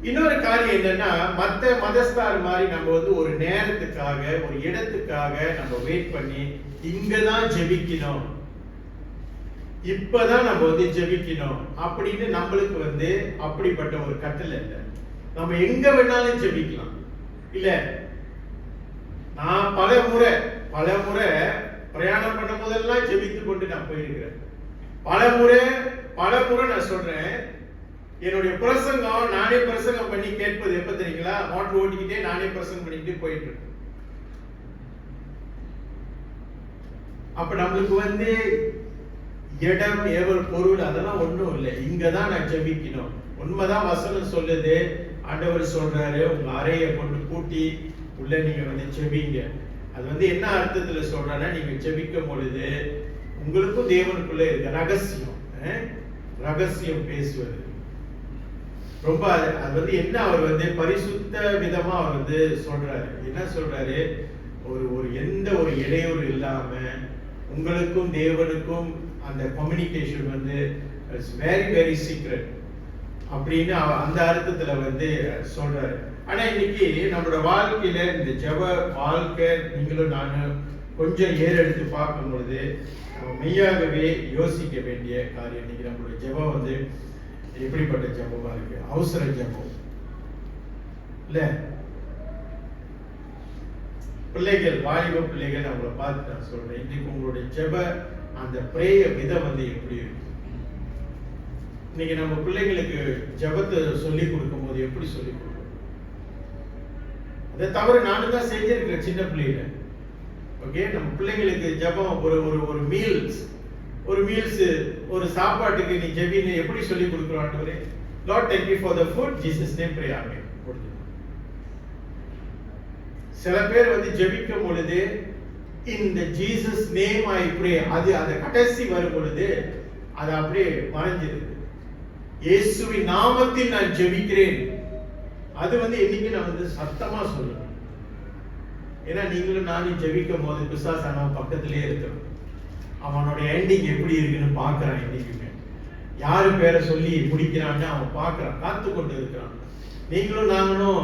இன்னொரு காரியம் என்னன்னா, மத்த மதஸ்தார் மாதிரி நம்ம வந்து ஒரு நேரத்துக்காக ஒரு இடத்துக்காக நம்ம வெயிட் பண்ணி இங்கதான் ஜெபிக்கணும், இப்பதான் நம்ம வந்து ஜெபிக்கணும் அப்படின்னு நம்மளுக்கு வந்து அப்படிப்பட்ட ஒரு கட்டளை இல்லை. நம்ம எங்க வேணாலும் ஜெபிக்கலாம். இல்ல, நான் பல முறை பிரயாணம் பண்ணும் போதெல்லாம் ஜெபித்து கொண்டு நான் போயிருக்கிறேன். பல முறை நான் சொல்றேன், என்னுடைய பிரசங்கம் நானே பிரசங்கம் பண்ணி கேட்பது எப்ப தெரியுங்களா, மோட்டர் ஓட்டிக்கிட்டே நானே பிரசங்கம் பண்ணிக்கிட்டே போயிட்டு இருக்கேன். அப்ப நம்மளுக்கு வந்து இடம் ஏவல் பொருள் அதெல்லாம் ஒண்ணும் இல்லை, இங்கதான் நான் ஜெபிக்கணும். உண்மைதான், வசனம் சொல்லுது, ஆண்டவர் சொல்றாரு உங்க அறையை கொண்டு பூட்டி உள்ள நீங்க வந்து ஜெபிங்க. அது வந்து என்ன அர்த்தத்துல சொல்றேன்னா, நீங்க ஜெபிக்கும் பொழுது உங்களுக்கும் தேவனுக்குள்ள இருக்க ரகசியம் பேசுவது ரொம்ப அது வந்து என்ன, அவர் வந்து பரிசுத்த விதமா அவர் வந்து சொல்றாரு. என்ன சொல்றாரு, ஒரு எந்த ஒரு இடையூறு இல்லாம உங்களுக்கும் தேவனுக்கும் அந்த கம்யூனிகேஷன் வந்து வெரி வெரி சீக்ரெட் அப்படின்னு அந்த அர்த்தத்துல வந்து சொல்றாரு. ஆனா இன்னைக்கு நம்மளோட வாழ்க்கையில இந்த ஜெப வாழ்க்கை நீங்களும் நானும் கொஞ்சம் ஏறெடுத்து பார்க்கும் பொழுது நம்ம மெய்யாகவே யோசிக்க வேண்டிய காரியம். இன்னைக்கு நம்மளோட ஜெபம் வந்து எப்படிப்பட்ட ஜெபமா இருக்கு? அவசர ஜெபம் இல்ல. பிள்ளைகள், வாலிப பிள்ளைகள், அவங்கள பார்த்து நான் சொல்றேன், இன்னைக்கு உங்களுடைய ஜெப அந்த பிரேய விதம் வந்து எப்படி இருக்கு? இன்னைக்கு நம்ம பிள்ளைங்களுக்கு ஜெபத்தை சொல்லி கொடுக்கும் போது எப்படி சொல்லி கொடுக்கணும்? அதை தவிர நானும் தான் செஞ்சிருக்கிறேன் சின்ன பிள்ளையில. ஓகே, நம்ம பிள்ளைங்களுக்கு ஜெபம் ஒரு மீல்ஸ் ஒரு சாப்பாட்டுக்கு நீ ஜெபின்னு எப்படி சொல்லி கொடுக்குறோம்? ஆண்டவரே, lord thank you for the food, Jesus name pray, amen. சில பேர் வந்து ஜெபிக்கும் பொழுது இந்த ஜீசஸ் நேம் ஐ ப்ரே, அது அந்த கடைசி வரும் பொழுது அது அப்படியே மறைஞ்சிருது. இயேசுவின் நாமத்தில் நான் ஜெபிக்கிறேன், அது வந்து என்னைக்கு நான் வந்து சத்தமா சொல்லணும். ஏன்னா நீங்களும் நானும் ஜெபிக்கும் போது பிசாசான பக்கத்திலே இருக்கிறோம். அவனுடைய எண்டிங் எப்படி இருக்குன்னு பார்க்கறான். என்னைக்குமே யாரு பேரை சொல்லி முடிக்கிறான்னு அவன் பார்க்கறான், காத்து கொண்டு இருக்கிறான். நீங்களும் நாங்களும்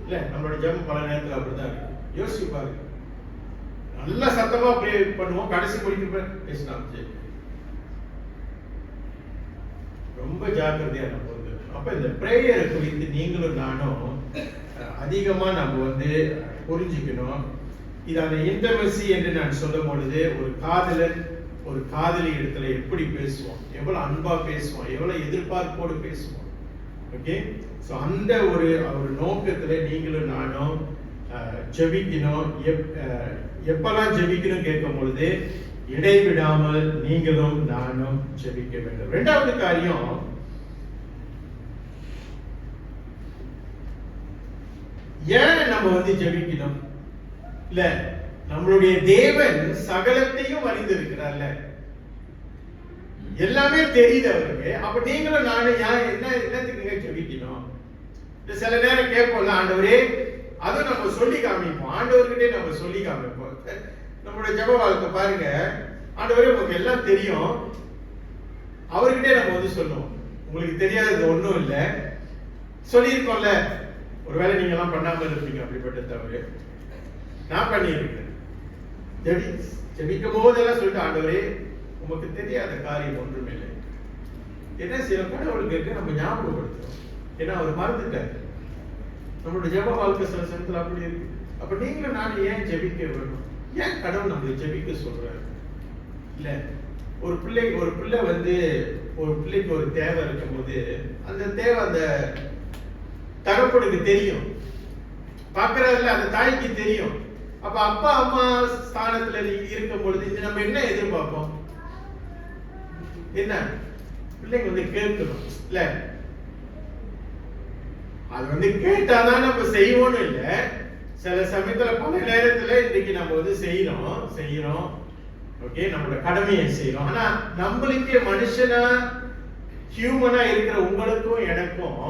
இல்ல, நம்மளோட ஜெபம் பல நேரத்தில் அப்படிதான் இருக்கு. யோசிச்சு பாருங்க, நல்லா சத்தமா ப்ரே பண்ணுவோம், கடைசி முடிக்க பேசினா ரொம்ப ஜாக்கிரதையா நம்ம வந்து. அப்ப இந்த பிரேயரை குறித்து நீங்களும் நானும் அதிகமா நம்ம வந்து புரிஞ்சுக்கணும். இது அந்த இன்டர்மெசி என்று நான் சொல்லும் பொழுது ஒரு காதலன் ஒரு காதலி இடத்துல எப்படி பேசுவோம், எவ்வளவு அன்பா பேசுவோம், எவ்வளவு எதிர்பார்ப்போடு பேசுவோம். ஓகே, சோ அந்த ஒரு நோக்கத்துல நீங்களும் நானும் ஜெபிக்கணும். எப்பெல்லாம் ஜெபிக்கணும் கேட்கும் பொழுது இடைவிடாமல் நீங்களும் நானும் ஜெபிக்க வேண்டும். இரண்டாவது காரியம், ஏன் நம்ம வந்து ஜெபிக்கணும்? இல்ல, நம்மளுடைய தேவன் சகலத்தையும் அறிந்திருக்கிறார்ல, எல்லாமே தெரியுது அவருக்கு. அப்ப நீங்களும் நானும் என்னத்துக்கு ஜெபிக்கணும்? சில நேரம் கேட்போம்ல, ஆண்டவரே, அதுவும் நம்ம சொல்லி காமிப்போம், ஆண்டவர்கிட்டே நம்ம சொல்லி காமிப்போம். நம்மளோட ஜெப வாழ்க்கை பாருங்க, ஆண்டவரே உங்களுக்கு எல்லாம் தெரியும், அவர்கிட்டே நம்ம வந்து சொல்லுவோம், உங்களுக்கு தெரியாதது ஒண்ணும் இல்லை, சொல்லியிருக்கோம்ல, ஒருவேளை நீங்க எல்லாம் பண்ணாம இருப்பீங்க அப்படிப்பட்ட தவறு. நான் பண்ணியிருக்கேன். ஜெபிக்கும் போதெல்லாம் சொல்லிட்டு, ஆண்டவரே உமக்கு தெரியாத காரியம் ஒன்றுமே இல்லை. என்ன செய்யணும், கடவுளுக்கு இருக்கு நம்ம ஞாபகப்படுத்துறோம். ஏன்னா அவர் மறந்துட்டாரு. நம்மளோட ஜெப வாழ்க்கை சில சமயத்தில் அப்படி இருக்கு. அப்ப நீங்களும் நான் ஏன் ஜெபிக்க வேணும்? ஏன் கடவுள் நம்மளை ஜெபிக்க சொல்றாரு? இல்ல, ஒரு பிள்ளை வந்து ஒரு பிள்ளைக்கு ஒரு தேவை இருக்கும் போது அந்த தேவை அந்த தகப்பனுக்கு தெரியும், பாக்குறதுல அந்த தாய்க்கு தெரியும். அப்ப அப்பா அம்மா ஸ்தானத்துல இருக்கும் பொழுது நம்ம என்ன எதிர்பார்ப்போம்? என்ன, பிள்ளைங்க வந்து கேட்கணும் இல்ல, அது வந்து கேட்டாதான் நம்ம செய்வோம்னு இல்ல. சில சமயத்துல பல நேரத்துல இன்னைக்கு நம்ம வந்து செய்யறோம் ஓகே, நம்மளோட கடமையை செய்யறோம். ஆனா நம்மளுக்கே மனுஷனா ஹியூமனா இருக்கிற உங்களுக்கும் எனக்கும்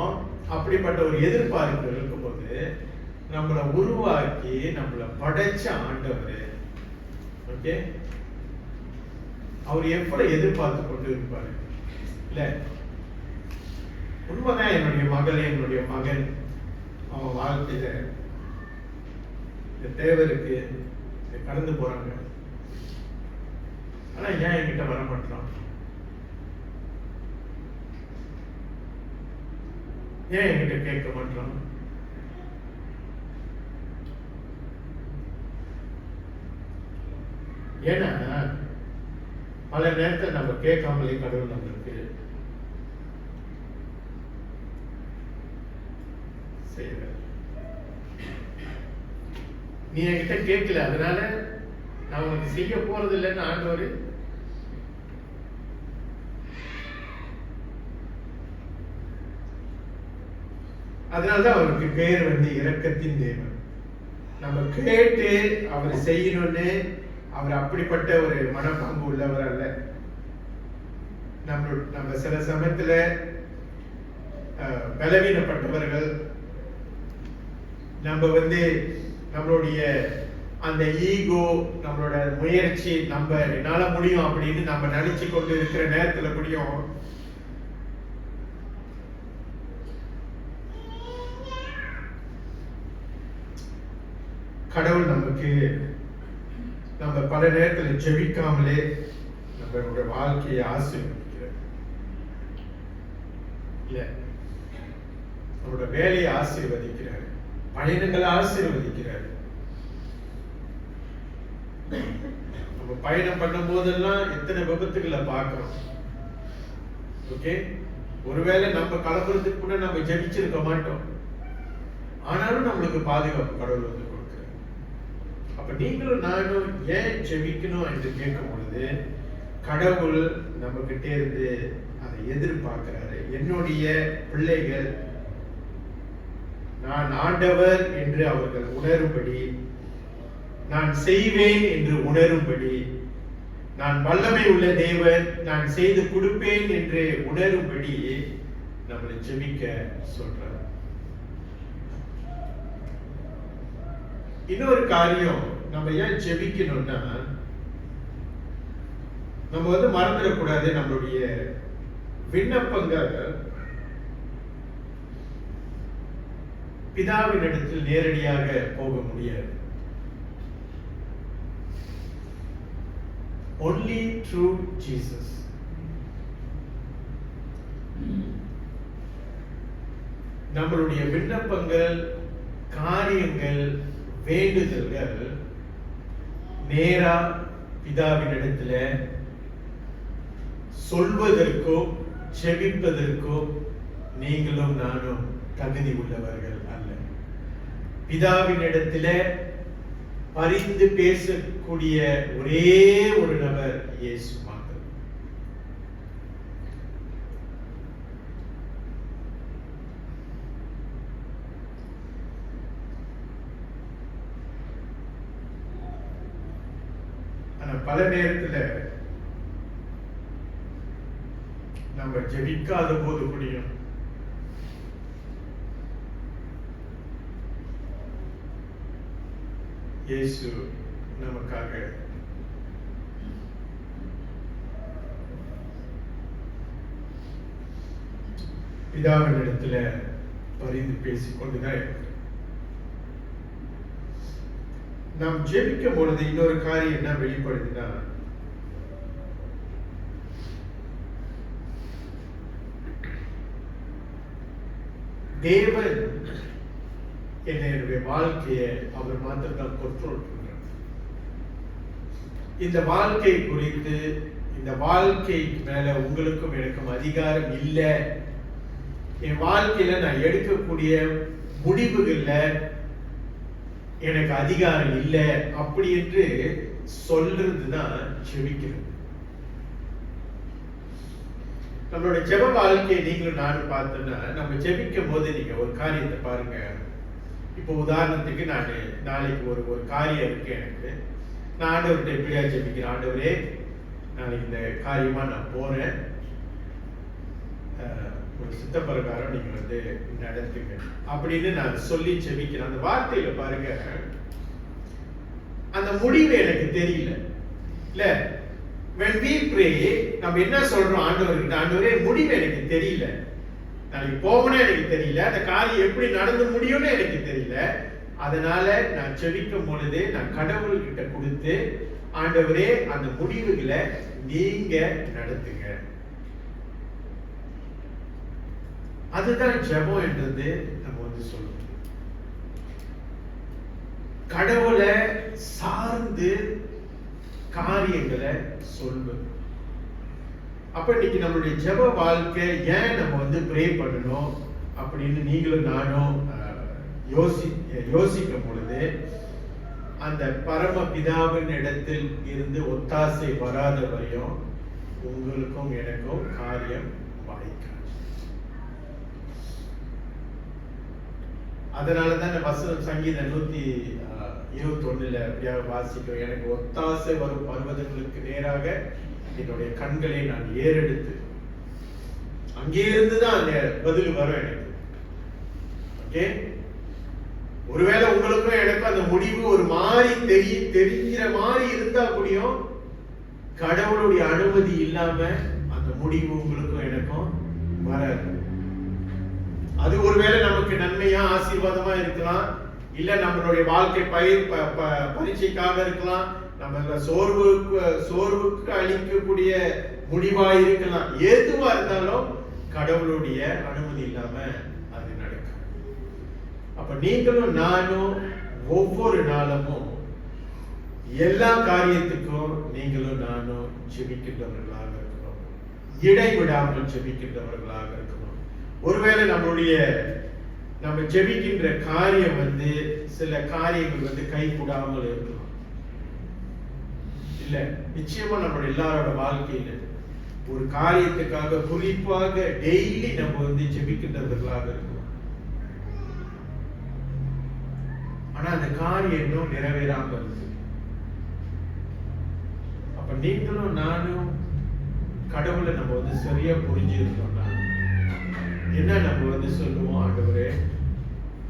அப்படிப்பட்ட ஒரு எதிர்பார்ப்பு இருக்கும்போது, நம்மளை உருவாக்கி நம்மளை படைச்ச ஆண்டவர் ஓகே, அவர் எப்படி எதிர்பார்த்து கொண்டு இருப்பாரு இல்ல? உண்மைதான். என்னுடைய மகன் அவன் வாழ்க்கையில இந்த தேவருக்கு கடந்து போறாங்க. ஆனா ஏன் என்கிட்ட வர மாட்டான்? ஏன் என்கிட்ட கேட்க மாட்டான்? ஏன்னா பல நேரத்தில் நம்ம கேட்காமலே கடவுள் நம்மளுக்கு செய்யற. நீ என்கிட்ட கேட்கல, அதனால நான் உனக்கு செய்ய போறது இல்லைன்னு ஆண்டவர் அதனாலதான் அவருக்கு பேர் வந்து இரக்கத்தின் தேவன். நம்ம கேட்டு அவர் செய்யணும்னு அவர் அப்படிப்பட்ட ஒரு மனப்பாங்கு உள்ளவர் அல்ல. நம்ம சில சமயத்துல பலவீனப்பட்டவர்கள், நம்ம வந்து நம்மளுடைய அந்த ஈகோ, நம்மளோட முயற்சி, நம்ம என்னால முடியும் அப்படின்னு நம்ம நினைச்சு கொண்டு இருக்கிற நேரத்துல முடியும் கடவுள் நமக்கு நம்ம பல நேரத்தில் ஜெபிக்காமலே நம்மளுடைய வாழ்க்கையை ஆசீர்வதிக்கிறார் இல்ல, நம்மளோட வேலையை ஆசீர்வதிக்கிறார், பயணங்களை ஆசீர்வதிக்கிறார். நம்ம பயணம் பண்ணும் போதெல்லாம் எத்தனை விபத்துக்களை பார்க்கிறோம் ஓகே. ஒருவேளை நம்ம கிளம்புறதுக்கு கூட நம்ம ஜெபிச்சிருக்க மாட்டோம், ஆனாலும் நம்மளுக்கு பாதுகாப்பு கடவுள் வந்து கொடுக்கிறார். அப்ப நீங்களும் நானும் ஏன் ஜெபிக்கணும் என்று கேட்கும் பொழுது, கடவுள் நம்ம கிட்டே இருந்து அதை எதிர்பார்க்கிறாரு. என்னுடைய பிள்ளைகள் நான் ஆண்டவர் என்று அவர்கள் உணரும்படி, நான் செய்வேன் என்று உணரும்படி, நான் வல்லமை உள்ள தேவன், நான் செய்து கொடுப்பேன் என்று உணரும்படி நம்மளை ஜெபிக்க சொல்றார். இன்னொரு காரியம், நம்ம ஏன் ஜெபிக்கணும்னா, நம்ம வந்து மறந்துடக்கூடாது, நம்மளுடைய விண்ணப்பங்கள் பிதாவினிடத்தில் நேரடியாக போக முடியாது. Only through Jesus. நம்மளுடைய விண்ணப்பங்கள், காரியங்கள், வேண்டுதல்கள் நேரா பிதாவினிடத்துல சொல்வதற்கோ செபிப்பதற்கோ நீங்களும் நானும் தகுதி உள்ளவர்கள் அல்ல. பிதாவினிடத்துல பரிந்து பேசக்கூடிய ஒரே ஒரு நபர் இயேசு மாத்திரம். ஆனா பல நேரத்துல நம்ம ஜெபிக்காத போது முடியும் இயேசு நமக்காக பிதாவினிடத்துல பரிந்து பேசிக்கொண்டுதான் இருக்கிறேன். நாம் ஜெபிக்கும் பொழுது இன்னொரு காரியம் என்ன வெளிப்படுதுன்னா, தேவன் என்னுடைய வாழ்க்கையை அவர் மாத்திரம் கண்ட்ரோல் பண்றார். இந்த வாழ்க்கை குறித்து, இந்த வாழ்க்கை மேல உங்களுக்கும் எனக்கும் அதிகாரம் இல்லை. என் வாழ்க்கையில நான் எடுக்கக்கூடிய முடிவுகள்ல எனக்கு அதிகாரம் இல்லை அப்படி என்று சொல்றதுதான் ஜெபிக்கிறது. நம்மளோட ஜெப வாழ்க்கையை நீங்களும் நானும் பார்த்தோம்னா, நம்ம ஜெபிக்கும் போது நீங்க ஒரு காரியத்தை பாருங்க. இப்போ உதாரணத்துக்கு நான் நாளைக்கு ஒரு காரியம் இருக்கு எனக்கு. நான் ஆண்டவர்கிட்ட எப்படியா ஜெபிக்கிறேன், ஆண்டவரே நாளைக்கு இந்த காரியமா நான் போறேன், ஒரு சித்த பிரகாரம் நீங்க வந்து நடத்துங்க அப்படின்னு நான் சொல்லி ஜெபிக்கிறேன். அந்த வார்த்தையில பாருங்க, அந்த முடிவு எனக்கு தெரியல. இல்ல, when we pray நம்ம என்ன சொல்றோம் ஆண்டவர்கிட்ட, ஆண்டவரே முடிவு எனக்கு தெரியல, நாளைக்கு போகணும் எனக்கு தெரியல, அந்த காரியம் எப்படி நடந்து முடியும்னு எனக்கு தெரியல, அதனால நான் ஜெபிக்கும் பொழுது நான் கடவுள்கிட்ட கொடுத்து, ஆண்டவரே அந்த முடிவுகளை நீங்க நடத்துங்க. அதுதான் ஜெபம் என்றது நம்ம வந்து சொல்றோம். கடவுளை சார்ந்து காரியங்களை சொல்வது. அப்ப இன்னைக்கு நம்மளுடைய ஜெப வாழ்க்கை ஏன் நம்ம வந்து ப்ரே பண்ணணும் அப்படின்னு நீங்களும் நானும் யோசிக்கும் பொழுது, அந்த பரம பிதாவின் இடத்தில் இருந்து ஒத்தாசை வராத வரையும் உங்களுக்கும் எனக்கும் காரியம் வாய்க்காது. அதனாலதான் வசனம் சங்கீதம் 121 வாசிக்கும், எனக்கு ஒத்தாசை வரும் பர்வதங்களுக்கு நேராக என்னுடைய கண்களை நான் ஏறெடுத்து, அங்கே இருந்துதான் அந்த பதில் வரும் எனக்கு. ஓகே, ஒருவேளை உங்களுக்கும் எனக்கும் அந்த முடிவு ஒரு மாதிரி தெரிகிற மாதிரி இருந்தா கூடயும், கடவுளுடைய அனுமதி இல்லாம அந்த முடிவு உங்களுக்கும் எனக்கும் வராது. அது ஒருவேளை நமக்கு நன்மையா ஆசீர்வாதமா இருக்கலாம், இல்ல நம்மளுடைய வாழ்க்கை பரீட்சைக்காக இருக்கலாம், நம்ம சோர்வுக்கு அளிக்கக்கூடிய முடிவா இருக்கலாம். எதுவா இருந்தாலும் கடவுளுடைய அனுமதி இல்லாம அது நடக்கும். அப்ப நீங்களும் நானும் ஒவ்வொரு நாளும் எல்லா காரியத்துக்கும் நீங்களும் நானும் ஜெபிக்கின்றவர்களாக இருக்கணும், இடைவிடாமல் ஜெபிக்கின்றவர்களாக இருக்கணும். ஒருவேளை நம்ம ஜெபிக்கின்ற காரியம் வந்து சில காரியங்கள் வந்து கை கூடாமல் இருக்கலாம். இல்ல, நிச்சயமா நம்மளோட எல்லாரோட வாழ்க்கையில ஒரு காரியத்துக்காக குறிப்பாக டெய்லி நம்ம வந்து ஜெபிக்கின்றவர்களாக இருக்கணும். ஆனா அந்த காரியம் இன்னும் நிறைவேறாம இருக்கு. அப்ப நீங்களும் நானும் கடவுளை நம்ம வந்து சரியா புரிஞ்சிருக்கோம்னா என்ன நம்ம வந்து சொல்லுவோம், ஆண்டவரே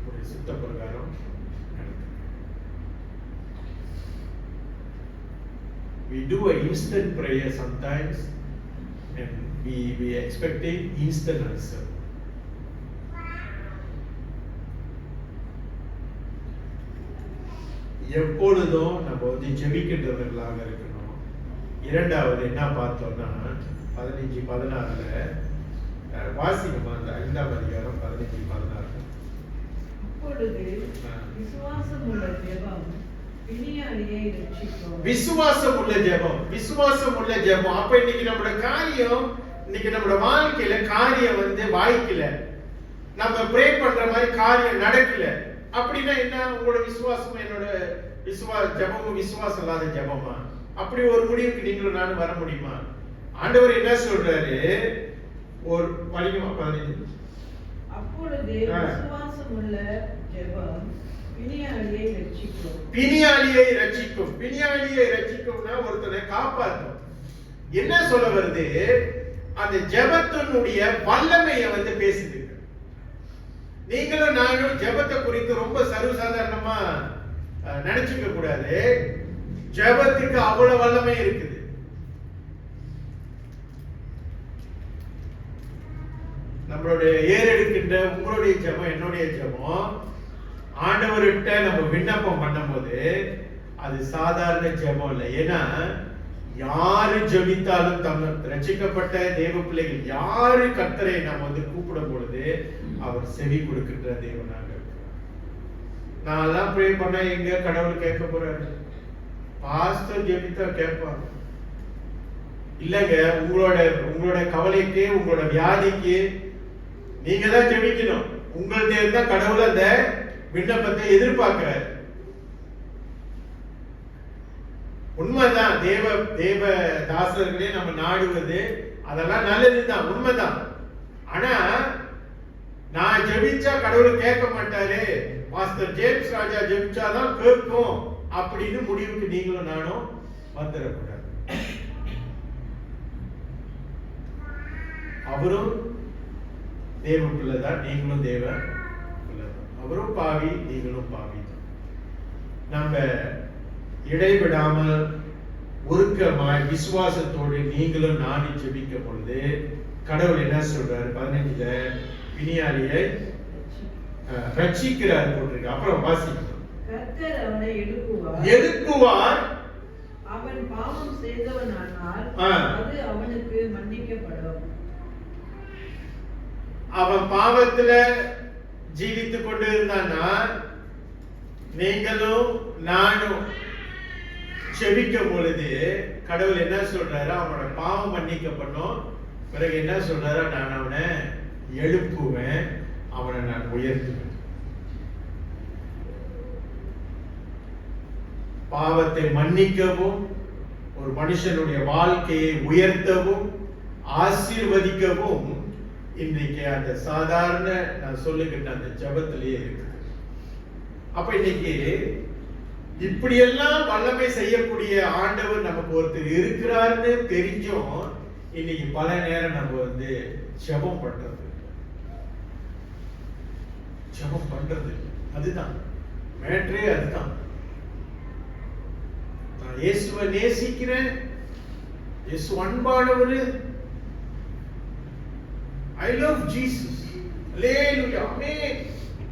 ஒரு சித்த பிரகாரம் we do an instant prayer sometimes and we expecting instant answer. எப்பொழுதும் நம்ம வந்து ஜெபிக்கின்றவர்களாக இருக்கணும். இரண்டாவது என்ன பார்த்தோம்னா 15-16 வாசிக்கமா, அந்த 5ஆம் அதிகாரம் 15-16. அப்பொழுது விசுவாசம் உள்ள ஜெபம் பிணியாளியை ரட்சிக்கும். விசுவாசம் உள்ள ஜெபம், விசுவாசம் உள்ள ஜெபம். அப்ப இன்னைக்கு நம்மளோட காரியம், இன்னைக்கு நம்மளோட வாழ்க்கையில காரியம் வந்து வாய்க்கல, நம்ம ப்ரே பண்ற மாதிரி காரியம் நடக்கல அப்படின்னா என்ன? உங்களோட விசுவாசம் என்னோட ஜெபமும் விசுவாசம் இல்லாத ஜெபமா? அப்படி ஒரு முடிவுக்கு நீங்களும் நானும் வர முடியுமா? ஆண்டவர் என்ன சொல்றாரு? ஒரு படிக்குமா 15. அப்பொழுது விசுவாசம் உள்ள ஜெபம் பிணியாளியை ரட்சிக்கும். பிணியாளியை ரட்சிக்கும். பிணியாளியை ரட்சிக்கும்னா ஒருத்தனை காப்பாற்றும். என்ன சொல்ல வருது? அந்த ஜெபத்தினுடைய வல்லமையை வந்து பேசுது. நீங்களும் நானும் ஜெபத்தை குறித்து ரொம்ப சர்வசாதாரணமா நினைச்சுக்க கூடாது. ஜெபத்துக்கு அவ்வளவு வல்லமை இருக்குது. நம்மளுடைய ஏறெடுக்கின்ற உங்களுடைய ஜெபம், என்னுடைய ஜெபம், ஆண்டவர்கிட்ட நம்ம விண்ணப்பம் பண்ணும்போது அது சாதாரண ஜெபம் இல்லை. ஏன்னா யாரு ஜெபித்தாலும் ரட்சிக்கப்பட்ட தேவ பிள்ளைகள் யாரு கர்த்தரை நம்ம கூப்பிடும் பொழுது அவர் செவி கொடுக்கின்ற தேவனாக இருக்கிறார். நான் எல்லாம் ப்ரே பண்ணா எங்க கடவுள் கேட்க போறாரு? பாஸ்டர் ஜெபித்தா கேட்பாங்க. இல்லங்க, உங்களோட கவலைக்கு, உங்களோட வியாதிக்கு நீங்க தான் ஜெபிக்கணும். உங்கள்ட்ட இருந்தா கடவுள் அந்த விண்ணப்பத்தை எதிர்பார்க்கிறார். உண்மைதான். தேவ தாசர்களே நம்ம நாடுவது அதெல்லாம் நல்லதுதான், உண்மைதான். ஆனா நான் ஜெபிச்சா கடவுள் கேட்க மாட்டாரு, பாஸ்டர் ஜேம்ஸ் ராஜா ஜெபிச்சாதான் கேட்கும் அப்படின்னு முடிவுக்கு நீங்களும் நானும் வந்துடக்கூடாது. அவரும் தேவ பிள்ளைதான், நீங்களும் தேவ பிள்ளைதான். அவரும் பாவி, நீங்களும் பாவி தான். நம்ம இடைவிடாமல் உருக்கமாய் விசுவாசத்தோடு நீங்களும் நானும் ஜெபிக்கும் பொழுது கடவுள் என்ன சொல்றாரு? 15ல பிணியாளியை ரட்சிக்கிறார் போட்டிருக்கு. அப்புறம் வாசிக்கணும். கர்த்தர் அவனை எழுப்புவார். அவன் பாவம் செய்தவனானால் அது அவனுக்கு மன்னிக்கப்படும். அவன் பாவத்துல ஜீவித்துக் கொண்டு இருந்தான்னா நீங்களும் நானும் செபிக்கும் பொழுது கடவுள் என்ன சொல்றாரு? அவனோட பாவம் மன்னிக்கப்படும். பிறகு என்ன சொல்றாரு? நான் அவனை எழுப்புவேன், அவனை நான் உயர்த்துவேன். பாவத்தை மன்னிக்கவும், ஒரு மனுஷனுடைய வாழ்க்கையை உயர்த்தவும், ஆசீர்வதிக்கவும் இன்றைக்கு அந்த சாதாரண நான் சொல்லுகின்ற அந்த ஜபத்திலேயே இருக்கு. அப்ப இன்னைக்கு இப்படியெல்லாம் வல்லமை செய்யக்கூடிய ஆண்டவர் நமக்கு ஒருத்தர் இருக்கிறார்னு தெரிஞ்சும் இன்னைக்கு பல நேரம் நம்ம ஜெபம் பண்றது அதுதான் மேட்ரே. அதுதான் நான் இயேசுவை நேசிக்கிறேன், இயேசு அன்பானவர், I love Jesus, hallelujah, amen,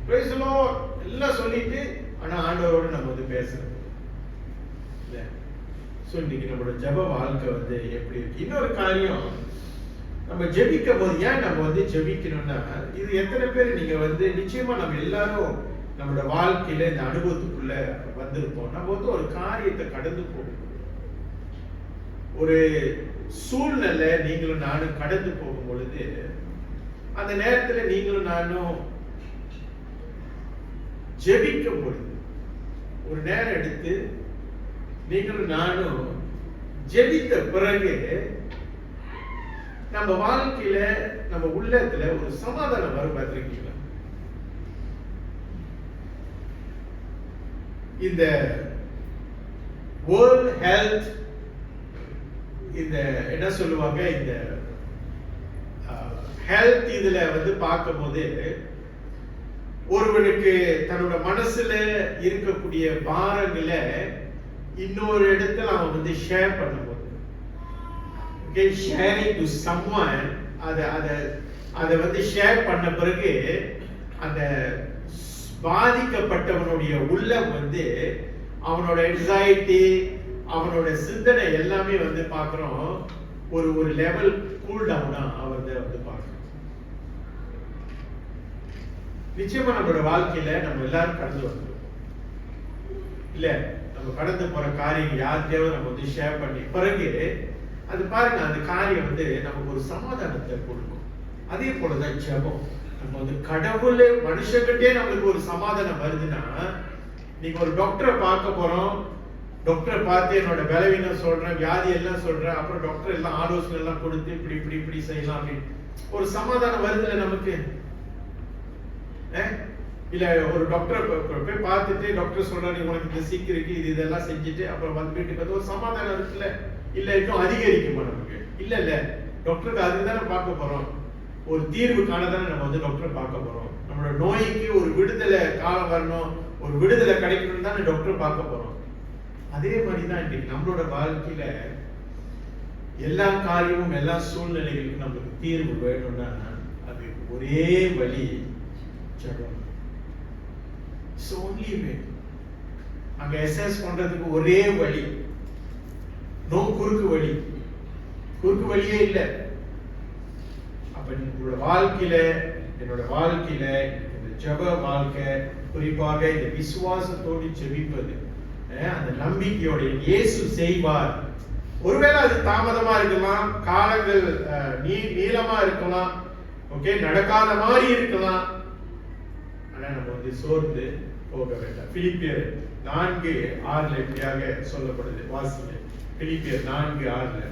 praise the Lord எல்லாம் சொல்லிட்டு ஆனா ஆண்டவரோட நம்ம பேசுறது இல்ல. சோ இன்னைக்கு நம்மளோட ஜெப வாழ்க்கை எப்படி இருக்கு? இன்னொரு காரியம், நம்ம ஜெபிக்கும் போது ஏன் நம்ம ஜெபிக்கணும்னா, இது எத்தனை பேர் நீங்க நிச்சயமா நம்ம எல்லாரும் நம்மளோட வாழ்க்கையில இந்த அனுபவத்துக்குள்ள வந்திருப்போம். நம்ம ஒரு காரியத்தை கடந்து போகும், ஒரு சூழ்நிலை நீங்களும் நானும் கடந்து போகும் பொழுது அந்த நேரத்துல நீங்களும் நானும் ஜெபிக்கும் பொழுது ஒரு நேரம் எடுத்து நீங்களும் நானும் ஜெபித்த பிறகு நம்ம வாழ்க்கையில நம்ம உள்ளத்துல ஒரு சமாதானம் வரும். பார்த்திருக்கீங்களா? இந்த வேர்ல்ட் ஹெல்த் இந்த என்ன சொல்லுவாங்க, இந்த ஹெல்த் இதுல பார்க்கும்போது ஒருவனுக்கு தன்னோட மனசுல இருக்கக்கூடிய பாரங்களை இன்னொரு இடத்துல அவன் ஷேர் பண்ணும்போது, ஷேரிங் டு சம்வன், அதை ஷேர் பண்ண பிறகு அந்த பாதிக்கப்பட்டவனுடைய உள்ளம் அவனோட என்சைட்டி, அவனோட சிந்தனை எல்லாமே பார்க்கிறோம் ஒரு லெவல் கூல் டவுனா அவன் பார்க்கிறோம். நிச்சயமா நம்மளோட வாழ்க்கையில நம்ம எல்லாரும் கடந்து வந்துடும் இல்ல. நம்ம கடந்து போற காரியம் யார்கிட்டயாவது நம்ம ஷேர் பண்ணி பிறகு அது பாருங்க, அந்த காரியம் நமக்கு ஒரு சமாதானத்தை கொடுக்கும். அதே போலதான் ஜெபம். நம்ம கடவுள் மனுஷங்கிட்டே நம்மளுக்கு ஒரு சமாதானம் வருதுன்னா, நீங்க ஒரு டாக்டரை பார்க்க போறோம், டாக்டரை பார்த்து என்னோட பலவீனம் சொல்றேன், வியாதி எல்லாம் சொல்றேன், அப்புறம் டாக்டர் எல்லாம் ஆலோசனை எல்லாம் கொடுத்து இப்படி இப்படி இப்படி செய்யலாம் அப்படின்னு ஒரு சமாதானம் வருது இல்ல நமக்கு. இல்ல ஒரு டாக்டர் போய் பார்த்துட்டு டாக்டர் சொல்றாரு உனக்கு இந்த சீக்கு இருக்கு, இது இதெல்லாம் செஞ்சுட்டு அப்புறம் வீட்டுக்கு ஒரு சமாதானம் இருக்குல்ல. இல்ல இன்னும் அதிகரிக்குமா நமக்கு? இல்ல இல்ல, டாக்டருக்கு அதுதானே பார்க்க போறோம், ஒரு தீர்வு காணதானே நம்ம டாக்டரை பார்க்க போறோம். நம்மளோட நோய்க்கு ஒரு விடுதலை காலம் வரணும், ஒரு விடுதலை கிடைக்கணும் தானே டாக்டர் பார்க்க போறோம். அதே மாதிரிதான் இன்னைக்கு நம்மளோட வாழ்க்கையில எல்லா காரியமும் எல்லா சூழ்நிலைகளுக்கும் நம்மளுக்கு தீர்வு வேணும்னா அது ஒரே வழி ஜெபம். It's only way. அங்க எஸ்எஸ் பண்றதுக்கு ஒரே வழி, நோ குறுக்கு வழி. குறுக்கு வழியே இல்லை. அப்ப உங்களோட வாழ்க்கையில, என்னோட வாழ்க்கையில இந்த ஜெப வாழ்க்கை, குறிப்பாக இந்த விசுவாசத்தோடு ஜெபிப்பது, அந்த நம்பிக்கையோட இயேசு செய்வார். ஒருவேளை அது தாமதமா இருக்கலாம், காலங்கள் நீளமா இருக்கலாம், ஓகே, நடக்காத மாதிரி இருக்கலாம். ஆனா நம்ம வந்து சோர்ந்து போக வேண்டாம். பிலிப்பியர் 4:6 இப்படியாக சொல்லப்படுது. வாசிங்க, பிலிப்பியர் 4:6.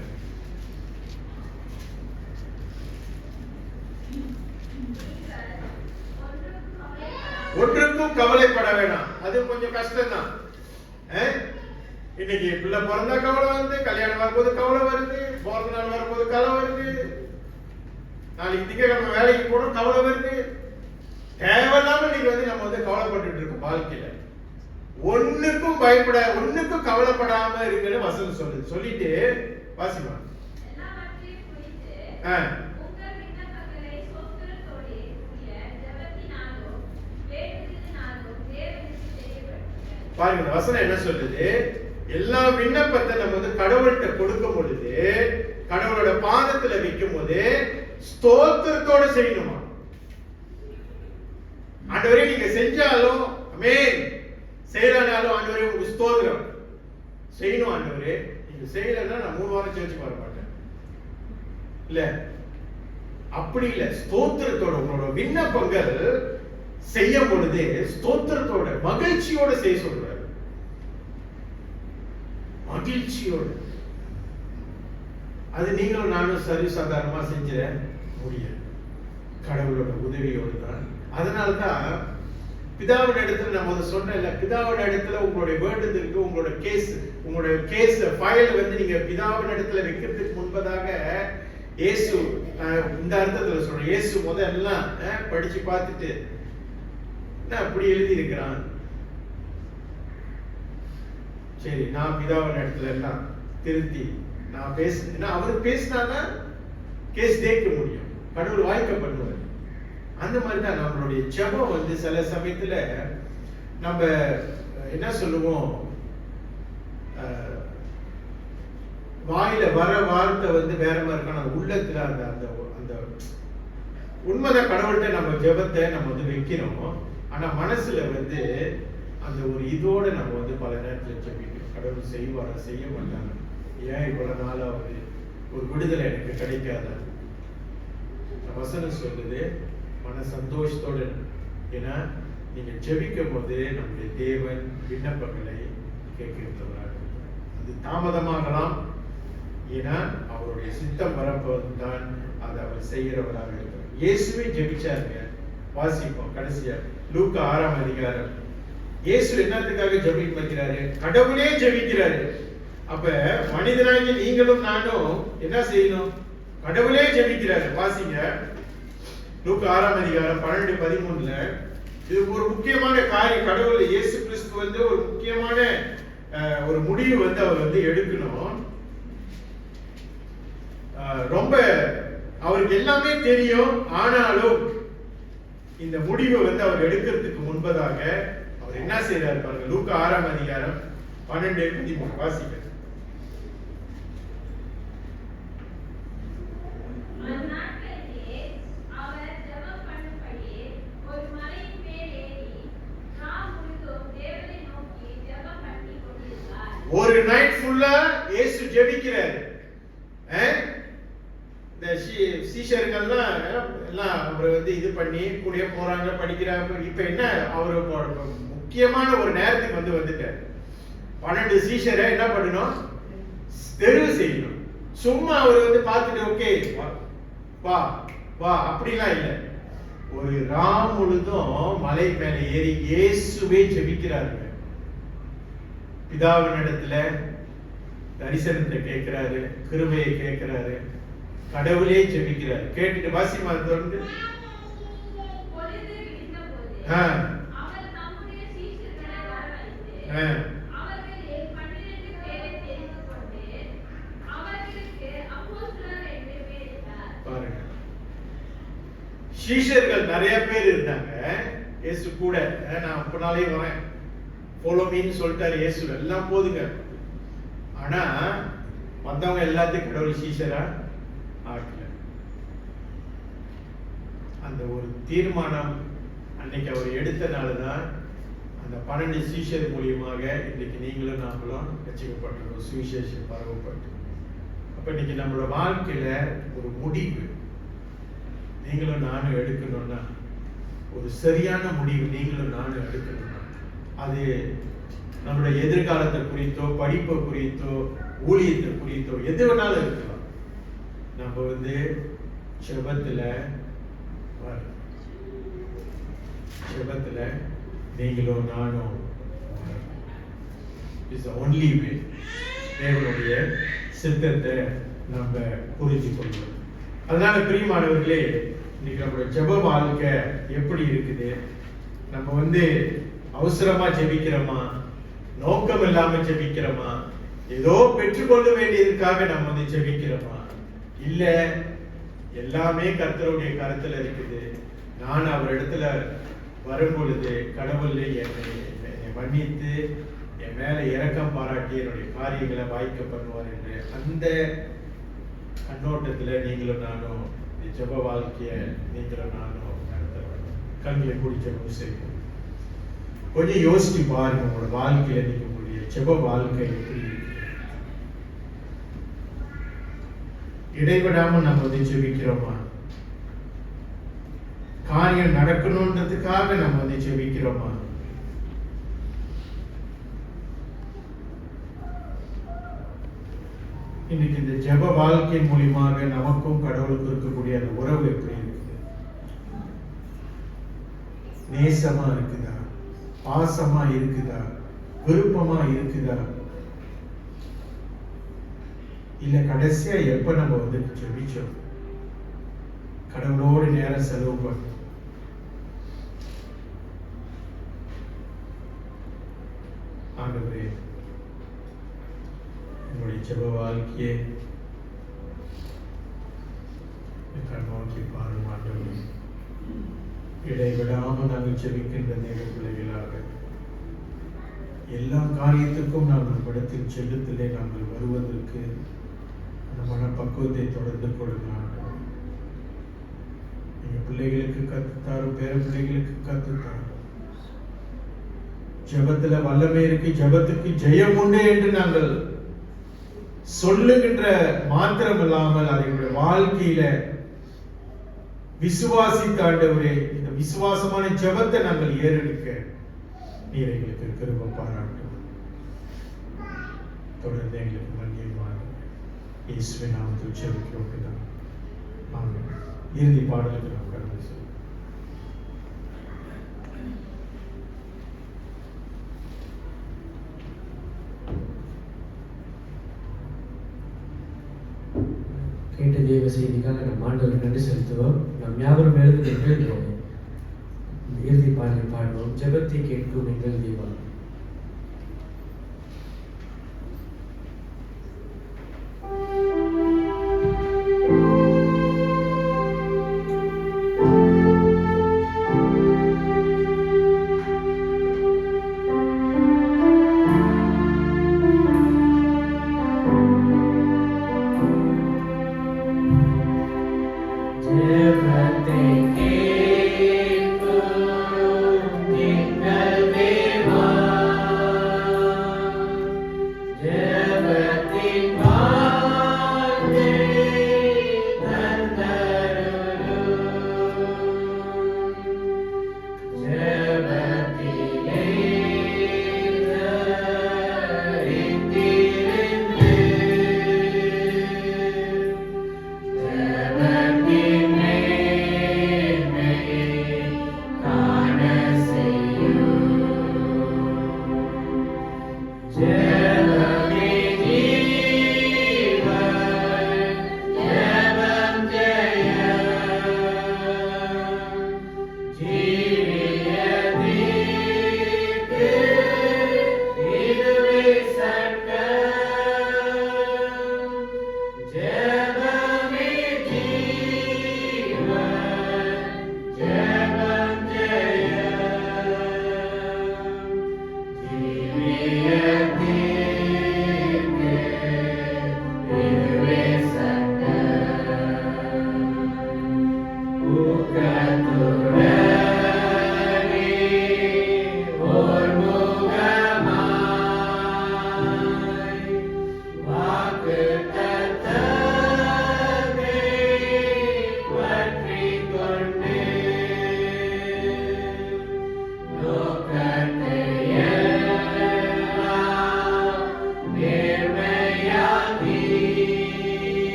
ஒன்றுக்கும் கவலைப்பட வேண்டாம். அது கொஞ்சம் கஷ்டம் தான். இன்னைக்கு பிள்ளை பிறந்தா கவலை வருது, கல்யாணம் வரும்போது கவலை வருது, பிறந்த நாள் வரும்போது கவலை வருது, நாளைக்கு திங்கக்கிழமை வேலைக்கு போகணும் கவலை வருது. தேவையில்லாம நீங்க வந்து நம்ம வந்து கவலைப்பட்டு இருக்கோம் வாழ்க்கையில. ஒண்ணுக்கும் பயப்பட, ஒண்ணுக்கும் கவலைப்படாம இருக்குன்னு வசனம் சொல்லுது. சொல்லிட்டு வாசிமா. பாருங்க, இந்த வசனம் என்ன சொல்லுது? எல்லா விண்ணப்பத்தை நம்ம வந்து கடவுள்கிட்ட கொடுக்கும் பொழுது, கடவுளோட பாதத்துல வைக்கும் போது ஸ்தோத்திரத்தோட செய்யணுமா? ஆண்டவரே நீங்க செஞ்சாலும் ஆமென், செய்யலனாலும் ஆண்டவரே உங்களுக்கு ஸ்தோத்திரம் செய்யணும். ஆண்டவரே நீங்க செய்யலன்னா நான் 3 வாரம் சேர்ச்சு வர மாட்டேன். இல்ல, அப்படி இல்ல. ஸ்தோத்திரத்தோட உங்களோட விண்ணப்பங்கள் செய்யும் பொழுது ஸ்தோத்திரத்தோட, மகிழ்ச்சியோட செய்ய சொல்றாரு. மகிழ்ச்சியோடு. அது நீங்களும் நானும் சரி சாதாரணமா செஞ்சிட முடியாது, கடவுளோட உதவியோடு தான். அதனாலதான் பிதாவின் இடத்துல நம்ம அதை சொன்னேன்ல, பிதாவின் இடத்துல உங்களுடைய வேண்டுதலுக்கு, உங்களோட கேஸ் ஃபைல் வந்து நீங்க பிதாவின் இடத்துல வைக்கிறதுக்கு முன்பதாக இயேசு, இந்த அர்த்தத்துல சொல்றேன், இயேசு எல்லாம் படிச்சு பார்த்துட்டு அப்படி எழுதி இருக்கிறான். சரி, நான் பிதாவின் இடத்துல எல்லாம் திருத்தி நான் பேசுறேன். அவரு பேசினாதான் கேஸ் ஜெயிக்க முடியும், கடவுள் வாய்க்க பண்ணுவார். அந்த மாதிரிதான் நம்மளுடைய ஜெபம் வந்து சில சமயத்துல நம்ம என்ன சொல்லுவோம், வாயில வர வார்த்தை வந்து வேற மாதிரி இருக்கணும், உள்ளத்துல அந்த அந்த அந்த உண்மைதான். கடவுள்கிட்ட நம்ம ஜெபத்தை நம்ம வந்து வைக்கிறோம், ஆனா மனசுல வந்து அந்த ஒரு இதோட நம்ம வந்து பல நேரத்தில் ஜெபிக்கிறோம். கடவுள் செய்வாரா, செய்ய மாட்டாங்க, ஏன் இவ்வளவு நாளாவது ஒரு விடுதலை எனக்கு கிடைக்காத? வசனம் சொல்லுது மன சந்தோஷத்தோடு. ஏன்னா நீங்க ஜெபிக்கும் போது நம்முடைய தேவன் விண்ணப்பங்களை கேட்கிறவராக. அது தாமதமாகலாம், ஏன்னா அவருடைய சித்தம் வரப்போதுதான் அதை அவர் செய்கிறவராக இருக்கிறார். இயேசுவே ஜெபிச்சாருங்க. வாசிப்போம் கடைசியா லூக்கா 6ஆம் அதிகாரம். இயேசு என்னத்துக்காக ஜெபிக்க வைக்கிறாரு? கடவுளே ஜெபிக்கிறாரு. அப்ப மனிதனாகி நீங்களும் நானும் என்ன செய்யணும்? கடவுளே ஜெபிக்கிறாரு. வாசிங்க லூக்கா 6ஆம் அதிகாரம் 12-13. இது ஒரு முக்கியமான காரியம். கடவுள் இயேசு கிறிஸ்து வந்து ஒரு முக்கியமான ஒரு முடிவு வந்து அவர் வந்து எடுக்கணும். ரொம்ப அவருக்கு எல்லாமே தெரியும், ஆனாலும் இந்த முடிவை வந்து அவர் எடுக்கிறதுக்கு முன்பதாக அவர் என்ன செய்யறாரு பாருங்க. லூக்கா 6ஆம் அதிகாரம் 12-13 வாசிக்க. ஒரு நைட் ஃபுல்லா இயேசு ஜெபிக்கிறாரு. இந்த சீஷர்கள்லாம் எல்லாம் அவர் வந்து இது பண்ணி கூடிய போறாங்க, படிக்கிறாங்க. இப்ப என்ன, அவர் முக்கியமான ஒரு நேரத்துக்கு வந்து வந்துட்டார். 12 சீஷரை என்ன பண்ணணும்? தெரிவு செய்யணும். சும்மா அவர் வந்து பார்த்துட்டு ஓகே வா வா அப்படிலாம் இல்லை. ஒரு ராம் முழுதும் மலை மேல ஏறி இயேசுவே ஜெபிக்கிறாருங்க. பிதாவின் இடத்துல தரிசனத்தை கேட்கிறாரு, கிருபையை கேட்கிறாரு, கடவுளே ஜெபிக்கிறாரு. கேட்டுட்டு வாசிமா தொடர்ந்து. பாருங்க, சீஷர்கள் நிறைய பேர் இருந்தாங்க. இயேசு கூட நான் அப்பனாலே வரேன், ஃபாலோ மீன்னு சொல்லிட்டாரு இயேசு, எல்லாம் போதுங்க. ஆனா வந்தவங்க எல்லாத்தையும் கடவுள் சீஷரா ஆக்கல. அந்த ஒரு தீர்மானம் அன்னைக்கு அவர் எடுத்தனாலதான் அந்த 12 சீஷர் மூலியமாக இன்னைக்கு நீங்களும் நாமளும் ரட்சிக்கப்பட்டிருக்கோம், சுவிசேஷம் பரவப்பட்டு. அப்ப இன்னைக்கு நம்மளோட வாழ்க்கையில ஒரு முடிவு நீங்களும் நானும் எடுக்கணும்னா, ஒரு சரியான முடிவு நீங்களும் நானும் எடுக்கணும்னா, அது நம்மளுடைய எதிர்காலத்தை குறித்தோ, படிப்பை குறித்தோ, ஊழியத்தை குறித்தோ எது வேணாலும் இருக்கலாம். நம்ம செபத்துல நீங்களும் நானும் இஸ் தி ஒன்லி வே தேவனுடைய சித்தத்தை நம்ம புரிஞ்சு கொள்வோம். அதனால பிரியமானவர்களே, இன்னைக்கு நம்மளுடைய ஜெப வாழ்க்கை எப்படி இருக்குது? நம்ம அவசரமா ஜெபிக்கிறோமா, நோக்கம் இல்லாம ஜெபிக்கிறோமா, ஏதோ பெற்றுக்கொள்ள வேண்டியதுக்காக நம்ம ஜெபிக்கிறோமா, இல்ல எல்லாமே கர்த்தருடைய கருத்துல இருக்குது, நான் அவர் இடத்துல வரும் பொழுது கடவுள் என்னை மன்னித்து என் மேல இரக்கம் பாராட்டி என்னுடைய காரியங்களை வாய்க்க பண்ணுவார் என்று அந்த கண்ணோட்டத்துல நீங்களும் நானும் ஜெப வாழ்க்கைய நீங்களும் நானும் நடத்த வேண்டும். கண்களை கூடி ஜெபம் செய்வோம். கொஞ்சம் யோசிச்சு பாருங்க, உங்களோட வாழ்க்கையில நீங்க உங்களுடைய ஜெப வாழ்க்கை எப்படி இருக்கு? இடைவிடாம நம்ம ஜெபிக்கிறோமா? காரியம் நடக்கணும்ன்றதுக்காக நம்ம ஜெபிக்கிறோமா? இன்னைக்கு இந்த ஜெப வாழ்க்கை மூலியமாக நமக்கும் கடவுளுக்கும் இருக்கக்கூடிய அந்த உறவு எப்படி இருக்குது? நேசமா இருக்குதா? பாசமா இருக்குதா? விருப்பமா இருக்குதா? இல்ல கடைசியா எப்ப நம்ம ஜெபிச்சோம், கடவுளோடு நேரம் செலவு பண்ணோம், ஆகவே என்னுடைய ஜெப வாழ்க்கையை நோக்கி பாரும் ஆண்டவரே. இடைவிடாம நாங்கள் ஜெபிக்கின்ற தேவ பிள்ளைகளாக எல்லா காரியத்துக்கும் நாங்கள் படத்தில் செல்லுத்திலே நாங்கள் வருவதற்கு அந்த மனப்பக்குவத்தை தொடர்ந்து கொடுங்க ஆண்டவரே. எங்க பிள்ளைகளுக்கு கத்துத்தாரும், பேர பிள்ளைகளுக்கு கத்துத்தாரும். ஜெபத்துல வல்லமை இருக்கு, ஜெபத்துக்கு ஜெயம் உண்டு என்று நாங்கள் சொல்லுகின்ற மாத்திரம் இல்லாமல் அதனுடைய வாழ்க்கையில விசுவாசித்த ஆண்டவரே, இந்த விசுவாசமான ஜெபத்தை நாங்கள் ஏறெடுக்க நீர் எங்களுக்கு கிருபை பாராட்டும். தொடர்ந்து எங்களுக்கு மன்னியுமாக இயேசுவின் நாமத்தில் ஜெபிக்கிறோம் பிதாவே. ஆமென். இறுதி பாடலுக்கு நாம் கடந்து செல்வோம். கேட்ட தேவ செய்திக்காக நம் ஆண்டவருக்கு நன்றி செலுத்துவோம். நாம் யாவரும் எழுந்து நிற்கிறோம். இந்த இறுதி பாடலை பாடுவோம். ஜெபத்தை கேட்கும் எங்கள் தேவா. ஜெபத்தை கேட்கும் எங்கள் தேவா.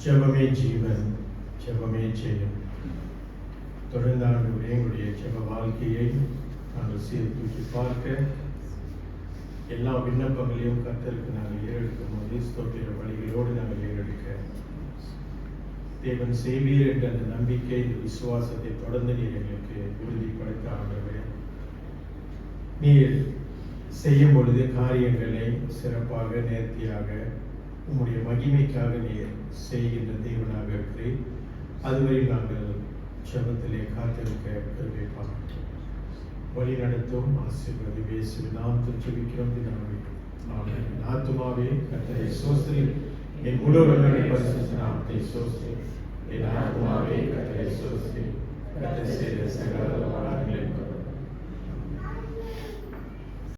ஜெபமே ஜீவன், ஜெபமே ஜெயம். தொடர்ந்து ஆண்டவரே எங்களுடைய ஜெப வாழ்க்கையை நாங்கள் சீர்தூக்கி பார்க்க எல்லா விண்ணப்பங்களையும் கர்த்தருக்கு நாங்கள் ஏறெடுக்கும் போது ஸ்தோத்திர வழிகளோடு நாங்கள் ஏறெடுக்க தேவன் செய்வீர் என்ற அந்த நம்பிக்கை, இந்த விசுவாசத்தை தொடர்ந்து நீர் எங்களுக்கு உறுதிப்படுத்த ஆண்டவரே. நீர் செய்யும் பொழுது காரியங்களை சிறப்பாக நேர்த்தியாக உம்முடைய மகிமைக்காக நீர் செய்கின்ற தேவனாக இருக்கிறேன். அதுவரை நாங்கள் ஜெபத்திலே காத்திருக்க கிருபை பாராட்டும். வழி நடத்தும் ஆசீர்வதி இயேசுவின் நாமத்தில் ஜெபிக்கிறோம் பிதாவே. ஆமென். என் ஆத்துமாவே கர்த்தரை ஸ்தோத்திரி, என் முழு உள்ளமே பரிசுத்த நாமத்தை ஸ்தோத்திரி. என் ஆத்துமாவே கர்த்தரை ஸ்தோத்திரி, கர்த்தர் செய்த சகல உபகாரங்களையும்